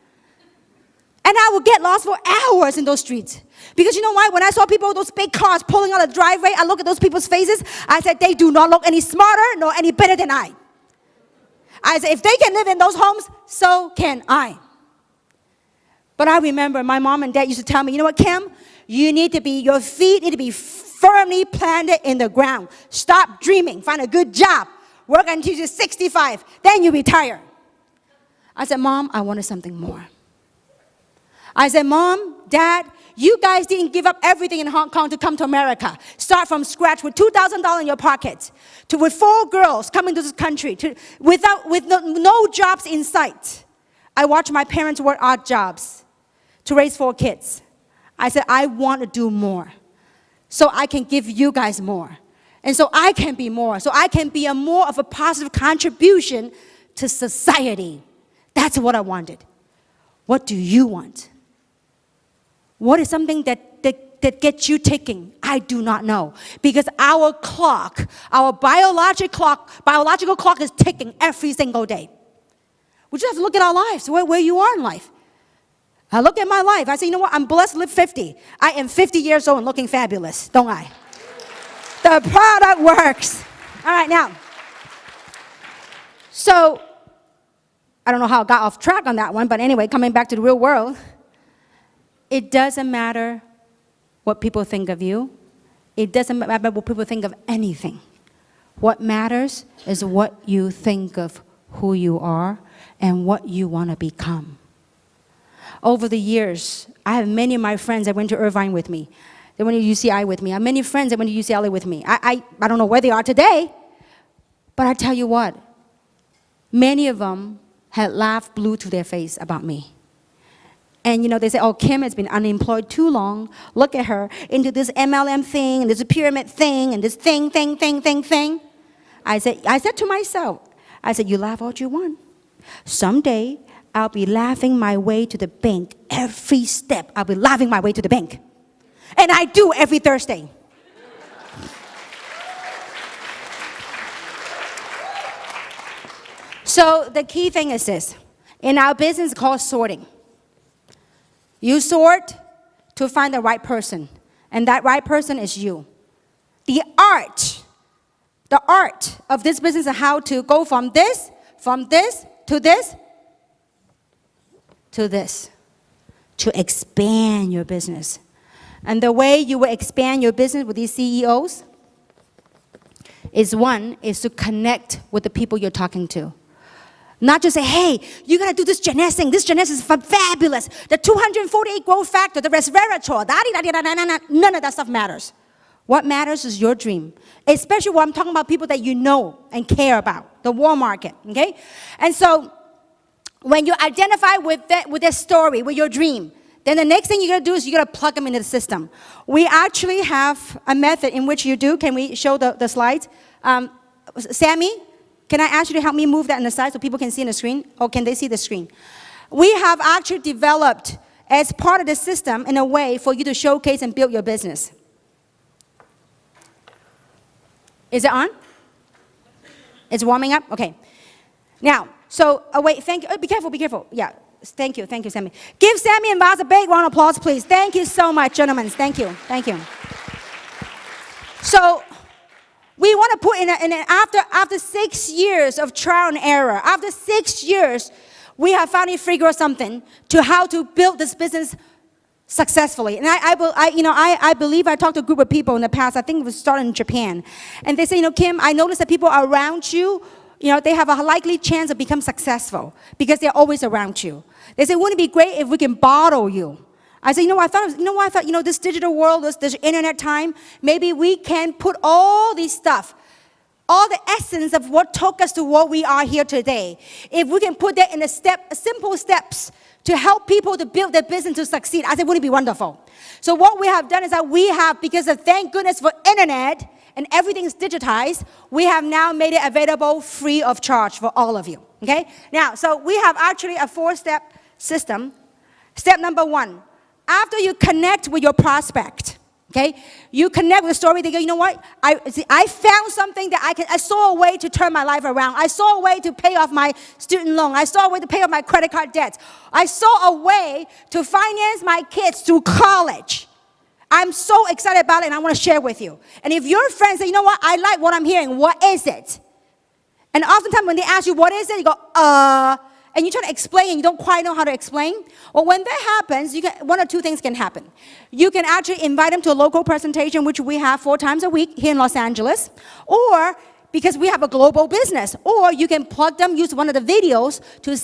And I would get lost for hours in those streets. Because you know why? When I saw people with those big cars pulling out of the driveway, I look at those people's faces. I said, they do not look any smarter nor any better than I. I said, if they can live in those homes, so can I. But I remember my mom and dad used to tell me, you know what, Kim? Your feet need to be firmly planted in the ground. Stop dreaming. Find a good job. Work until you're 65. Then you retire. I said, Mom, I wanted something more. I said, Mom, Dad, you guys didn't give up everything in Hong Kong to come to America. Start from scratch with $2,000 in your pocket. With 4 girls coming to this country. With no jobs in sight. I watched my parents work odd jobs to raise 4 kids. I said, I want to do more. So I can give you guys more. And so I can be more. So I can be more of a positive contribution to society. That's what I wanted. What do you want? What is something that gets you ticking? I do not know. Because our clock, our biological clock is ticking every single day. We just have to look at our lives, where you are in life. I look at my life. I say, you know what? I'm blessed to live 50. I am 50 years old and looking fabulous, don't I? The product works. All right, now. So, I don't know how I got off track on that one, but anyway, coming back to the real world. It doesn't matter what people think of you. It doesn't matter what people think of anything. What matters is what you think of who you are and what you want to become. Over the years, I have many of my friends that went to Irvine with me. They went to UCI with me. I have many friends that went to UCLA with me. I don't know where they are today, but I tell you what, many of them had laughed blue to their face about me. And they say, oh, Kim has been unemployed too long. Look at her into this MLM thing, and this pyramid thing, and this thing. I said to myself, you laugh all you want. Someday, I'll be laughing my way to the bank. Every step, I'll be laughing my way to the bank. And I do every Thursday. So the key thing is this. In our business, it's called sorting. You sort to find the right person. And that right person is you. The art of this business is how to go from this, to this, to this, to expand your business. And the way you will expand your business with these CEOs is to connect with the people you're talking to. Not just say, hey, you gotta do this Jeunesse thing. This Jeunesse is fabulous. The 248 growth factor, the resveratrol, none of that stuff matters. What matters is your dream. Especially when I'm talking about people that you know and care about, the war market, okay? And so, when you identify with their story, with your dream, then the next thing you're gonna do is you're gonna plug them into the system. We actually have a method in which you do. Can we show the slides? Sammy, can I ask you to help me move that on the side so people can see on the screen? Or can they see the screen? We have actually developed as part of the system in a way for you to showcase and build your business. Is it on? It's warming up? Okay. Now, wait, thank you. Be careful. Yeah, thank you, Sammy. Give Sammy and Vaz a big round of applause, please. Thank you so much, gentlemen. Thank you. So, we want to put after 6 years of trial and error, after 6 years, we have finally figured out something to how to build this business successfully. And I believe I talked to a group of people in the past. I think it was started in Japan, and they say, Kim, I noticed that people around you, they have a likely chance of become successful because they're always around you. They say, wouldn't it be great if we can bottle you? I said, I thought this digital world, this internet time, maybe we can put all this stuff, all the essence of what took us to what we are here today. If we can put that in simple steps to help people to build their business to succeed, I said, wouldn't it be wonderful? So what we have done is that because of thank goodness for internet and everything is digitized, we have now made it available free of charge for all of you, okay? Now, so we have actually a 4-step system. Step number 1, after you connect with your prospect, okay, you connect with the story, they go, you know what, I found something that I saw a way to turn my life around. I saw a way to pay off my student loan. I saw a way to pay off my credit card debts. I saw a way to finance my kids through college. I'm so excited about it and I want to share with you. And if your friends say, you know what, I like what I'm hearing, what is it? And oftentimes when they ask you what is it, you go, and you try to explain and you don't quite know how to explain. Well, when that happens, one or two things can happen. You can actually invite them to a local presentation, which we have 4 times a week here in Los Angeles, or because we have a global business, or you can plug them, use one of the videos to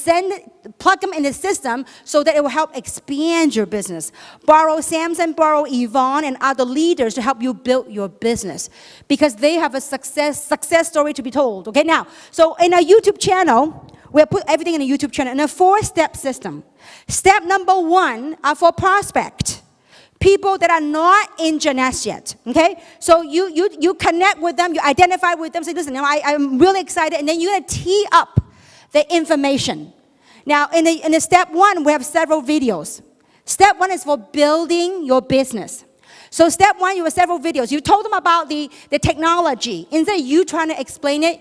plug them in the system so that it will help expand your business. Borrow Samson, borrow Yvonne, and other leaders to help you build your business because they have a success story to be told. Okay, now, so in our YouTube channel, we put everything in a YouTube channel in a 4-step system. Step number 1 are for prospect. People that are not in Jeunesse yet, okay? So you connect with them, you identify with them, say, listen, I'm really excited, and then you're gonna tee up the information. Now, in the step 1, we have several videos. Step 1 is for building your business. So step 1, you have several videos. You told them about the technology. Instead of you trying to explain it,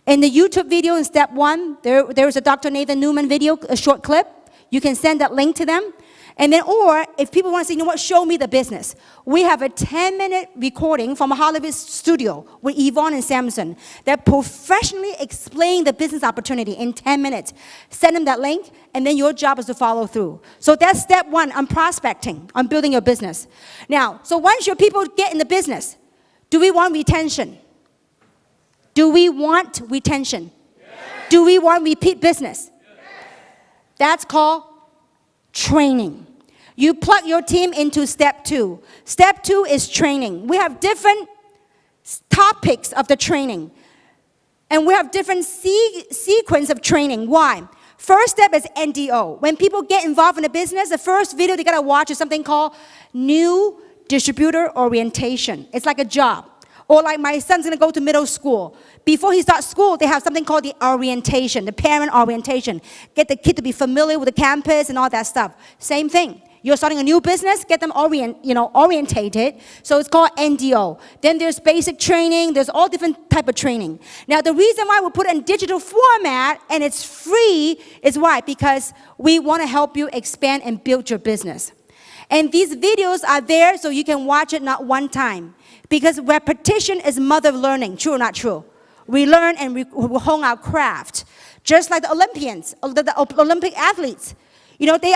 in the YouTube video in step 1, there is a Dr. Nathan Newman video, a short clip. You can send that link to them. And then, or if people want to say, you know what, show me the business. We have a 10-minute recording from a Hollywood studio with Yvonne and Samson that professionally explain the business opportunity in 10 minutes. Send them that link, and then your job is to follow through. So that's step 1 on prospecting, on building your business. Now, so once your people get in the business, do we want retention? Do we want retention? Yes. Do we want repeat business? Yes. That's called training. You plug your team into step 2. Step 2 is training. We have different topics of the training. And we have different sequence of training. Why? First step is NDO. When people get involved in a business, the first video they gotta watch is something called New Distributor Orientation. It's like a job. Or like my son's gonna go to middle school. Before he starts school, they have something called the orientation, the parent orientation. Get the kid to be familiar with the campus and all that stuff. Same thing. You're starting a new business, get them orientated. So it's called NDO. Then there's basic training. There's all different type of training. Now the reason why we put it in digital format and it's free is why? Because we want to help you expand and build your business. And these videos are there so you can watch it not one time. Because repetition is mother of learning. True or not true? We learn and we hone our craft. Just like the Olympians, the Olympic athletes. You know, they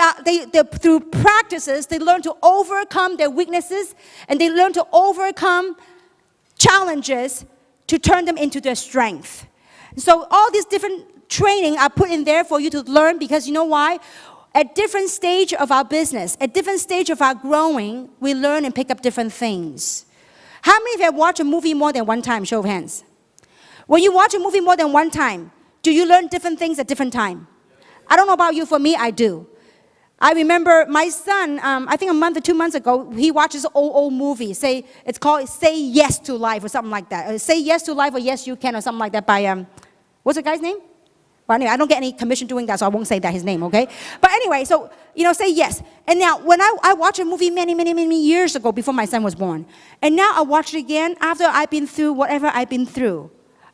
through practices, they learn to overcome their weaknesses and they learn to overcome challenges to turn them into their strength. So all these different training are put in there for you to learn, because you know why? At different stage of our business, at different stage of our growing, we learn and pick up different things. How many of you have watched a movie more than one time? Show of hands. When you watch a movie more than one time, do you learn different things at different time? I don't know about you, for me, I do. I remember my son, I think a month or 2 months ago, he watches an old movie. It's called Say Yes to Life or something like that. Say Yes to Life or Yes You Can or something like that by, what's the guy's name? Well, anyway, I don't get any commission doing that, so I won't say that his name, okay? But anyway, so, you know, say yes. And now, when I watched a movie many years ago before my son was born, and now I watch it again after I've been through whatever I've been through,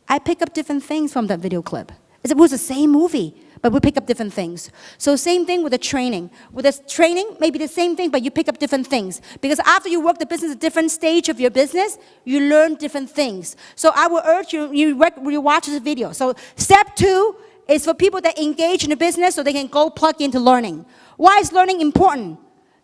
I pick up different things from that video clip. It was the same movie, but we pick up different things. So same thing with the training. With the training, maybe the same thing, but you pick up different things. Because after you work the business at different stage of your business, you learn different things. So I will urge you watch this video. So step 2 is for people that engage in the business so they can go plug into learning. Why is learning important?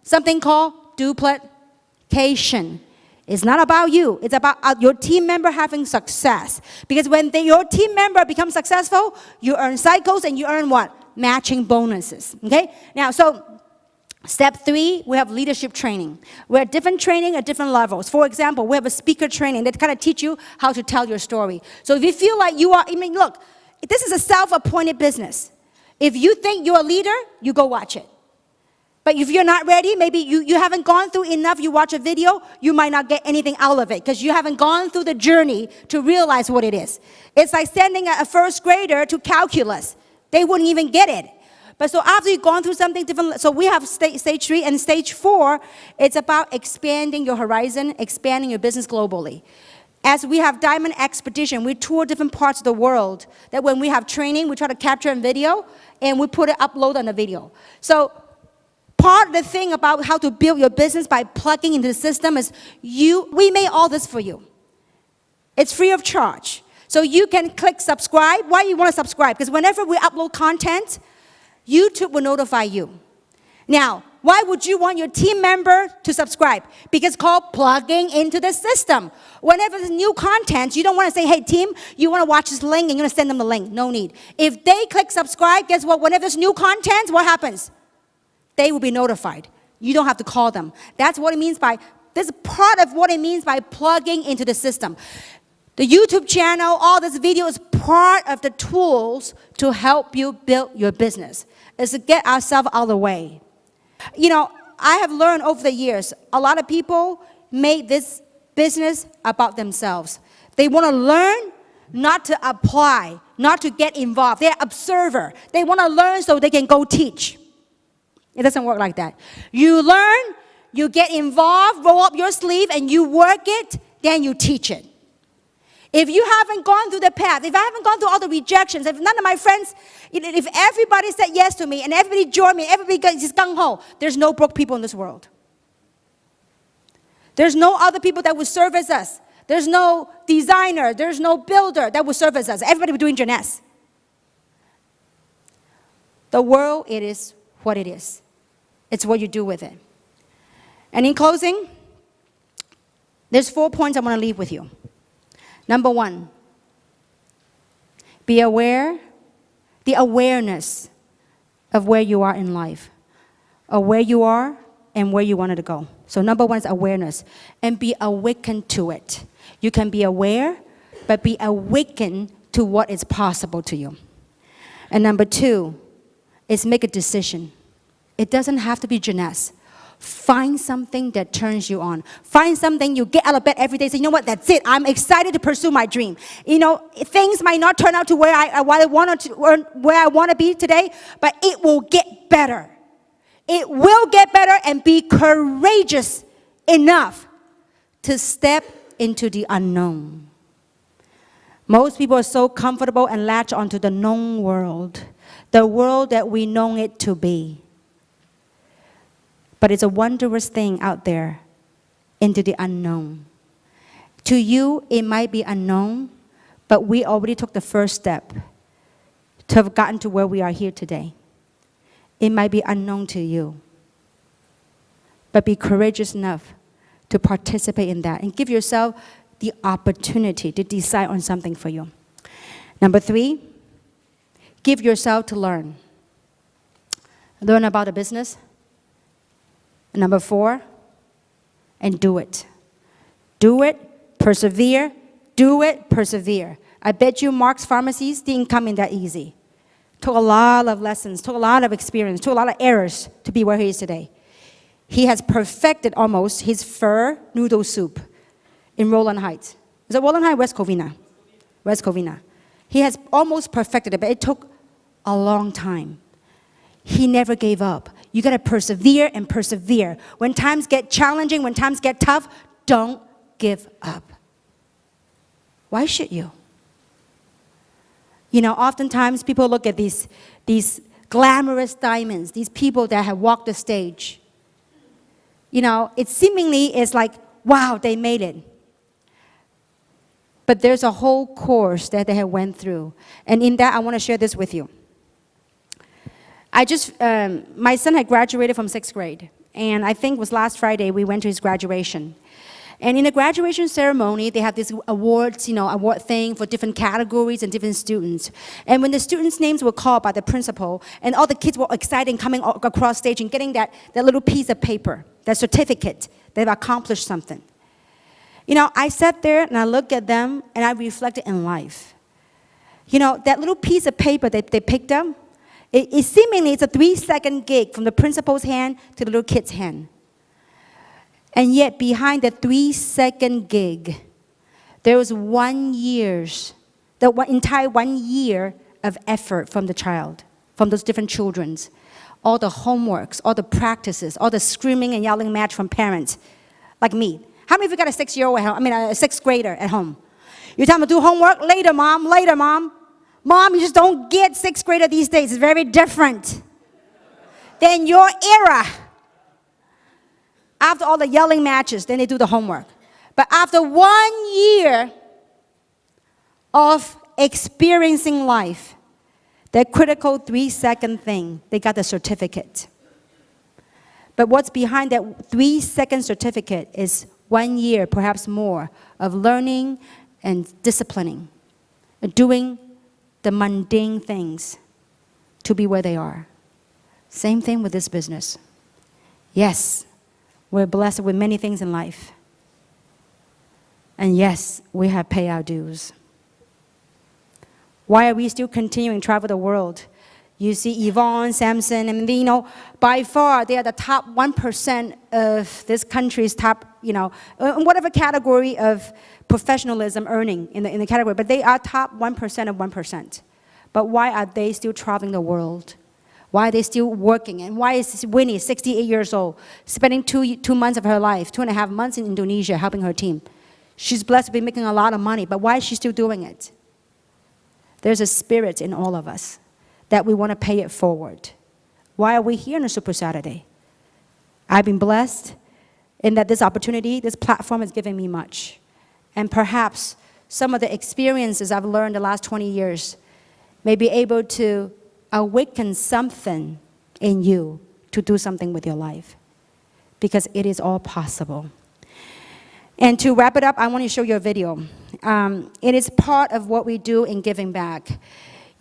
Something called duplication. It's not about you. It's about your team member having success. Because when your team member becomes successful, you earn cycles and you earn what? Matching bonuses. Okay? Now, so step 3, we have leadership training. We have different training at different levels. For example, we have a speaker training that kind of teach you how to tell your story. So if you feel like you are, I mean, look, this is a self-appointed business. If you think you're a leader, you go watch it. But if you're not ready, maybe you haven't gone through enough, you watch a video, you might not get anything out of it because you haven't gone through the journey to realize what it is. It's like sending a first grader to calculus. They wouldn't even get it. But so after you've gone through something different, so we have stage 3 and stage 4, it's about expanding your horizon, expanding your business globally. As we have Diamond Expedition, we tour different parts of the world. That when we have training, we try to capture in video, and we put it upload on the video. So part of the thing about how to build your business by plugging into the system is we made all this for you. It's free of charge. So you can click subscribe. Why you want to subscribe? Because whenever we upload content, YouTube will notify you. Now, why would you want your team member to subscribe? Because it's called plugging into the system. Whenever there's new content, you don't want to say, hey, team, you want to watch this link, and you're going to send them the link. No need. If they click subscribe, guess what? Whenever there's new content, what happens? They will be notified. You don't have to call them. That's what it means by, this is part of what it means by plugging into the system. The YouTube channel, all this video is part of the tools to help you build your business. Is to get ourselves out of the way. You know, I have learned over the years, a lot of people make this business about themselves. They want to learn, not to apply, not to get involved. They're observer. They want to learn so they can go teach. It doesn't work like that. You learn, you get involved, roll up your sleeve, and you work it, then you teach it. If you haven't gone through the path, if I haven't gone through all the rejections, if none of my friends, if everybody said yes to me and everybody joined me, everybody is gung-ho, there's no broke people in this world. There's no other people that would service us. There's no designer, there's no builder that would service us. Everybody would doing jeunesse. The world, it is what it is. It's what you do with it. And in closing, there's 4 points I want to leave with you. Number 1, be aware, the awareness of where you are in life, of where you are and where you wanted to go. So number 1 is awareness, and be awakened to it. You can be aware, but be awakened to what is possible to you. And number 2 is make a decision. It doesn't have to be jeunesse. Find something that turns you on. Find something you get out of bed every day. Say, you know what, that's it. I'm excited to pursue my dream. You know, things might not turn out to where I want to be today, but it will get better. It will get better, and be courageous enough to step into the unknown. Most people are so comfortable and latch onto the known world, the world that we know it to be. But it's a wondrous thing out there into the unknown. To you, it might be unknown, but we already took the first step to have gotten to where we are here today. It might be unknown to you, but be courageous enough to participate in that and give yourself the opportunity to decide on something for you. Number 3, give yourself to learn. Learn about the business. Number 4, and do it. Do it, persevere, do it, persevere. I bet you Mark's pharmacies didn't come in that easy. Took a lot of lessons, took a lot of experience, took a lot of errors to be where he is today. He has perfected almost his pho noodle soup in Rowland Heights. Is it Rowland Heights or West Covina? West Covina. He has almost perfected it, but it took a long time. He never gave up. You got to persevere and persevere. When times get challenging, when times get tough, don't give up. Why should you? You know, oftentimes people look at these glamorous diamonds, these people that have walked the stage. You know, it seemingly is like, wow, they made it. But there's a whole course that they have went through. And in that, I want to share this with you. My son had graduated from 6th grade. And I think it was last Friday, we went to his graduation. And in the graduation ceremony, they have this awards, award thing for different categories and different students. And when the students' names were called by the principal, and all the kids were excited coming across stage and getting that little piece of paper, that certificate, they've accomplished something. You know, I sat there and I looked at them and I reflected in life. You know, that little piece of paper that they picked up, it seemingly it's a 3-second gig from the principal's hand to the little kid's hand. And yet behind the 3-second gig, there was entire 1 year of effort from the child, from those different children's. All the homeworks, all the practices, all the screaming and yelling match from parents, like me. How many of you got a 6-year-old at home? A 6th grader at home? You tell them to do homework? Later, Mom, later, Mom. Mom, you just don't get 6th grader these days. It's very different than your era. After all the yelling matches, then they do the homework. But after 1 year of experiencing life, that critical 3-second thing, they got the certificate. But what's behind that 3-second certificate is 1 year, perhaps more, of learning and disciplining, doing the mundane things to be where they are. Same thing with this business. Yes, we're blessed with many things in life. And yes, we have paid our dues. Why are we still continuing to travel the world? You see Yvonne, Samson, and by far they are the top 1% of this country's top, in whatever category of professionalism earning in the category. But they are top 1% of 1%. But why are they still traveling the world? Why are they still working? And why is Winnie, 68 years old, spending 2 months of her life, 2.5 months in Indonesia helping her team? She's blessed to be making a lot of money, but why is she still doing it? There's a spirit in all of us that we want to pay it forward. Why are we here on a Super Saturday? I've been blessed in that this opportunity, this platform has given me much. And perhaps some of the experiences I've learned the last 20 years may be able to awaken something in you to do something with your life. Because it is all possible. And to wrap it up, I want to show you a video. It is part of what we do in giving back.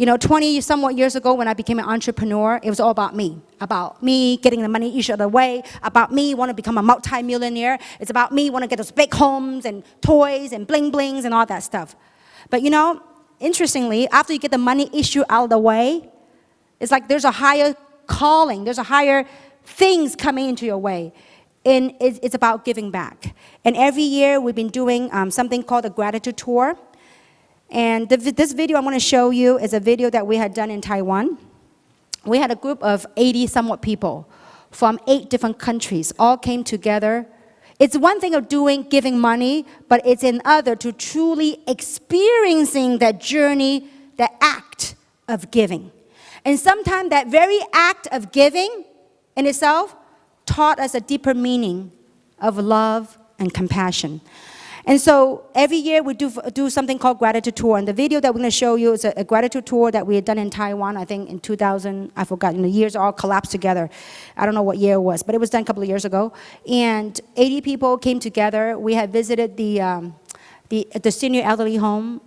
20-somewhat years ago when I became an entrepreneur, it was all about me getting the money each other way, about me want to become a multi-millionaire. It's about me want to get those big homes and toys and bling-blings and all that stuff. But interestingly, after you get the money issue out of the way, it's like there's a higher calling, there's a higher things coming into your way. And it's about giving back. And every year we've been doing something called a gratitude tour. And this video I want to show you is a video that we had done in Taiwan. We had a group of 80-somewhat people from 8 different countries all came together. It's one thing of giving money, but it's another to truly experiencing that journey, that act of giving. And sometimes that very act of giving in itself taught us a deeper meaning of love and compassion. And so every year we do something called gratitude tour. And the video that we're going to show you is a gratitude tour that we had done in Taiwan, I think in 2000, I forgot, the years all collapsed together. I don't know what year it was, but it was done a couple of years ago. And 80 people came together. We had visited the senior elderly home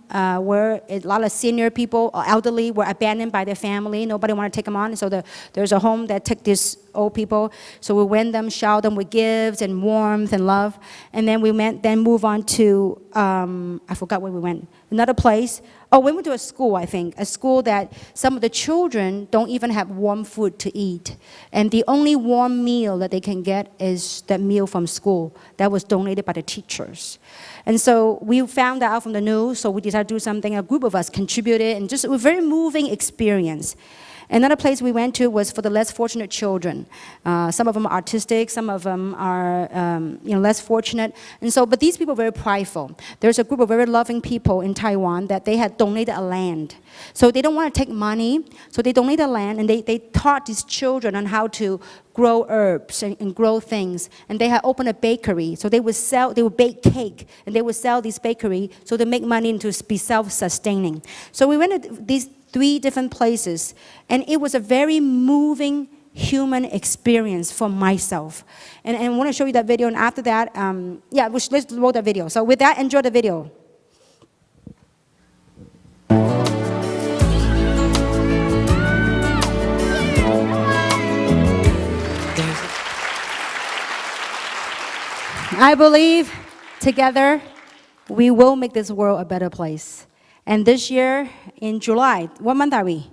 where a lot of senior people, elderly, were abandoned by their family. Nobody wanted to take them on. So there's a home that took these old people. So we went them, showered them with gifts and warmth and love. And then we move on to, I forgot where we went, another place. Oh, we went to a school, I think, a school that some of the children don't even have warm food to eat. And the only warm meal that they can get is that meal from school that was donated by the teachers. And so we found that out from the news, so we decided to do something. A group of us contributed, and just a very moving experience. Another place we went to was for the less fortunate children. Some of them are autistic, some of them are less fortunate. And so, but these people are very prideful. There's a group of very loving people in Taiwan that they had donated a land. So they don't want to take money, so they donated land, and they taught these children on how to grow herbs and grow things. And they had opened a bakery, so they would bake cake, and they would sell this bakery so to make money and to be self-sustaining. So we went to these 3 different places, and it was a very moving human experience for myself. And I want to show you that video, and after that, let's roll that video. So with that, enjoy the video. I believe together we will make this world a better place. And this year, in July, what month are we?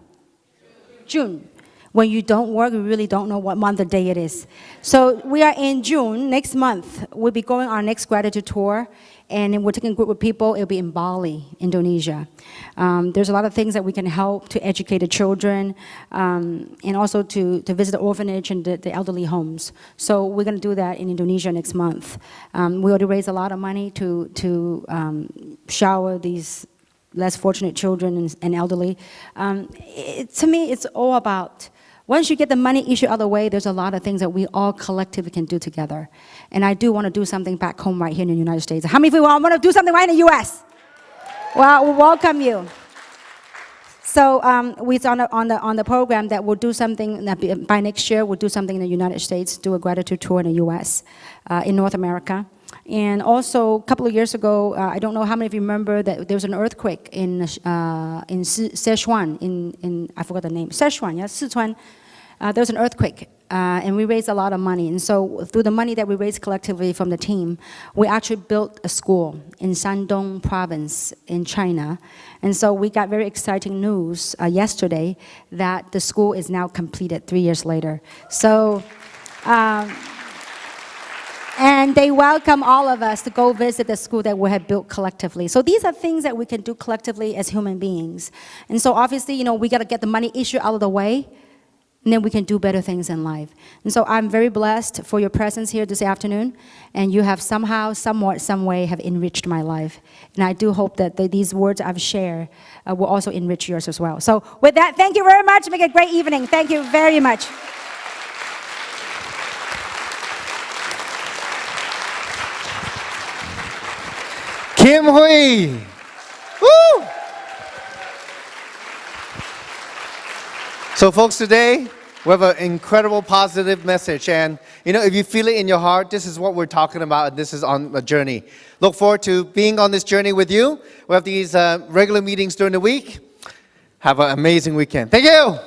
June. When you don't work, you really don't know what month or day it is. So we are in June, next month. We'll be going on our next gratitude tour. And we're taking a group of people. It'll be in Bali, Indonesia. There's a lot of things that we can help to educate the children and also to visit the orphanage and the elderly homes. So we're going to do that in Indonesia next month. We already raised a lot of money to shower these less fortunate children and elderly. To me, it's all about, once you get the money issue out of the way, there's a lot of things that we all collectively can do together. And I do want to do something back home right here in the United States. How many of you want to do something right in the U.S.? Well, we welcome you. So we're on the program that we'll do something, that by next year, we'll do something in the United States, do a gratitude tour in the U.S., in North America. And also, a couple of years ago, I don't know how many of you remember that there was an earthquake in Sichuan, in I forgot the name, Sichuan, yeah, Sichuan. There was an earthquake, and we raised a lot of money. And so through the money that we raised collectively from the team, we actually built a school in Shandong province in China. And so we got very exciting news yesterday that the school is now completed 3 years later. So. And they welcome all of us to go visit the school that we have built collectively. So these are things that we can do collectively as human beings. And so obviously, we got to get the money issue out of the way, and then we can do better things in life. And so I'm very blessed for your presence here this afternoon, and you have somehow, somewhat, some way have enriched my life. And I do hope that these words I've shared will also enrich yours as well. So with that, thank you very much. Make it a great evening. Thank you very much. Kim Hui. Woo! So folks, today we have an incredible positive message, and if you feel it in your heart, this is what we're talking about, and this is on a journey. Look forward to being on this journey with you. We have these regular meetings during the week. Have an amazing weekend. Thank you.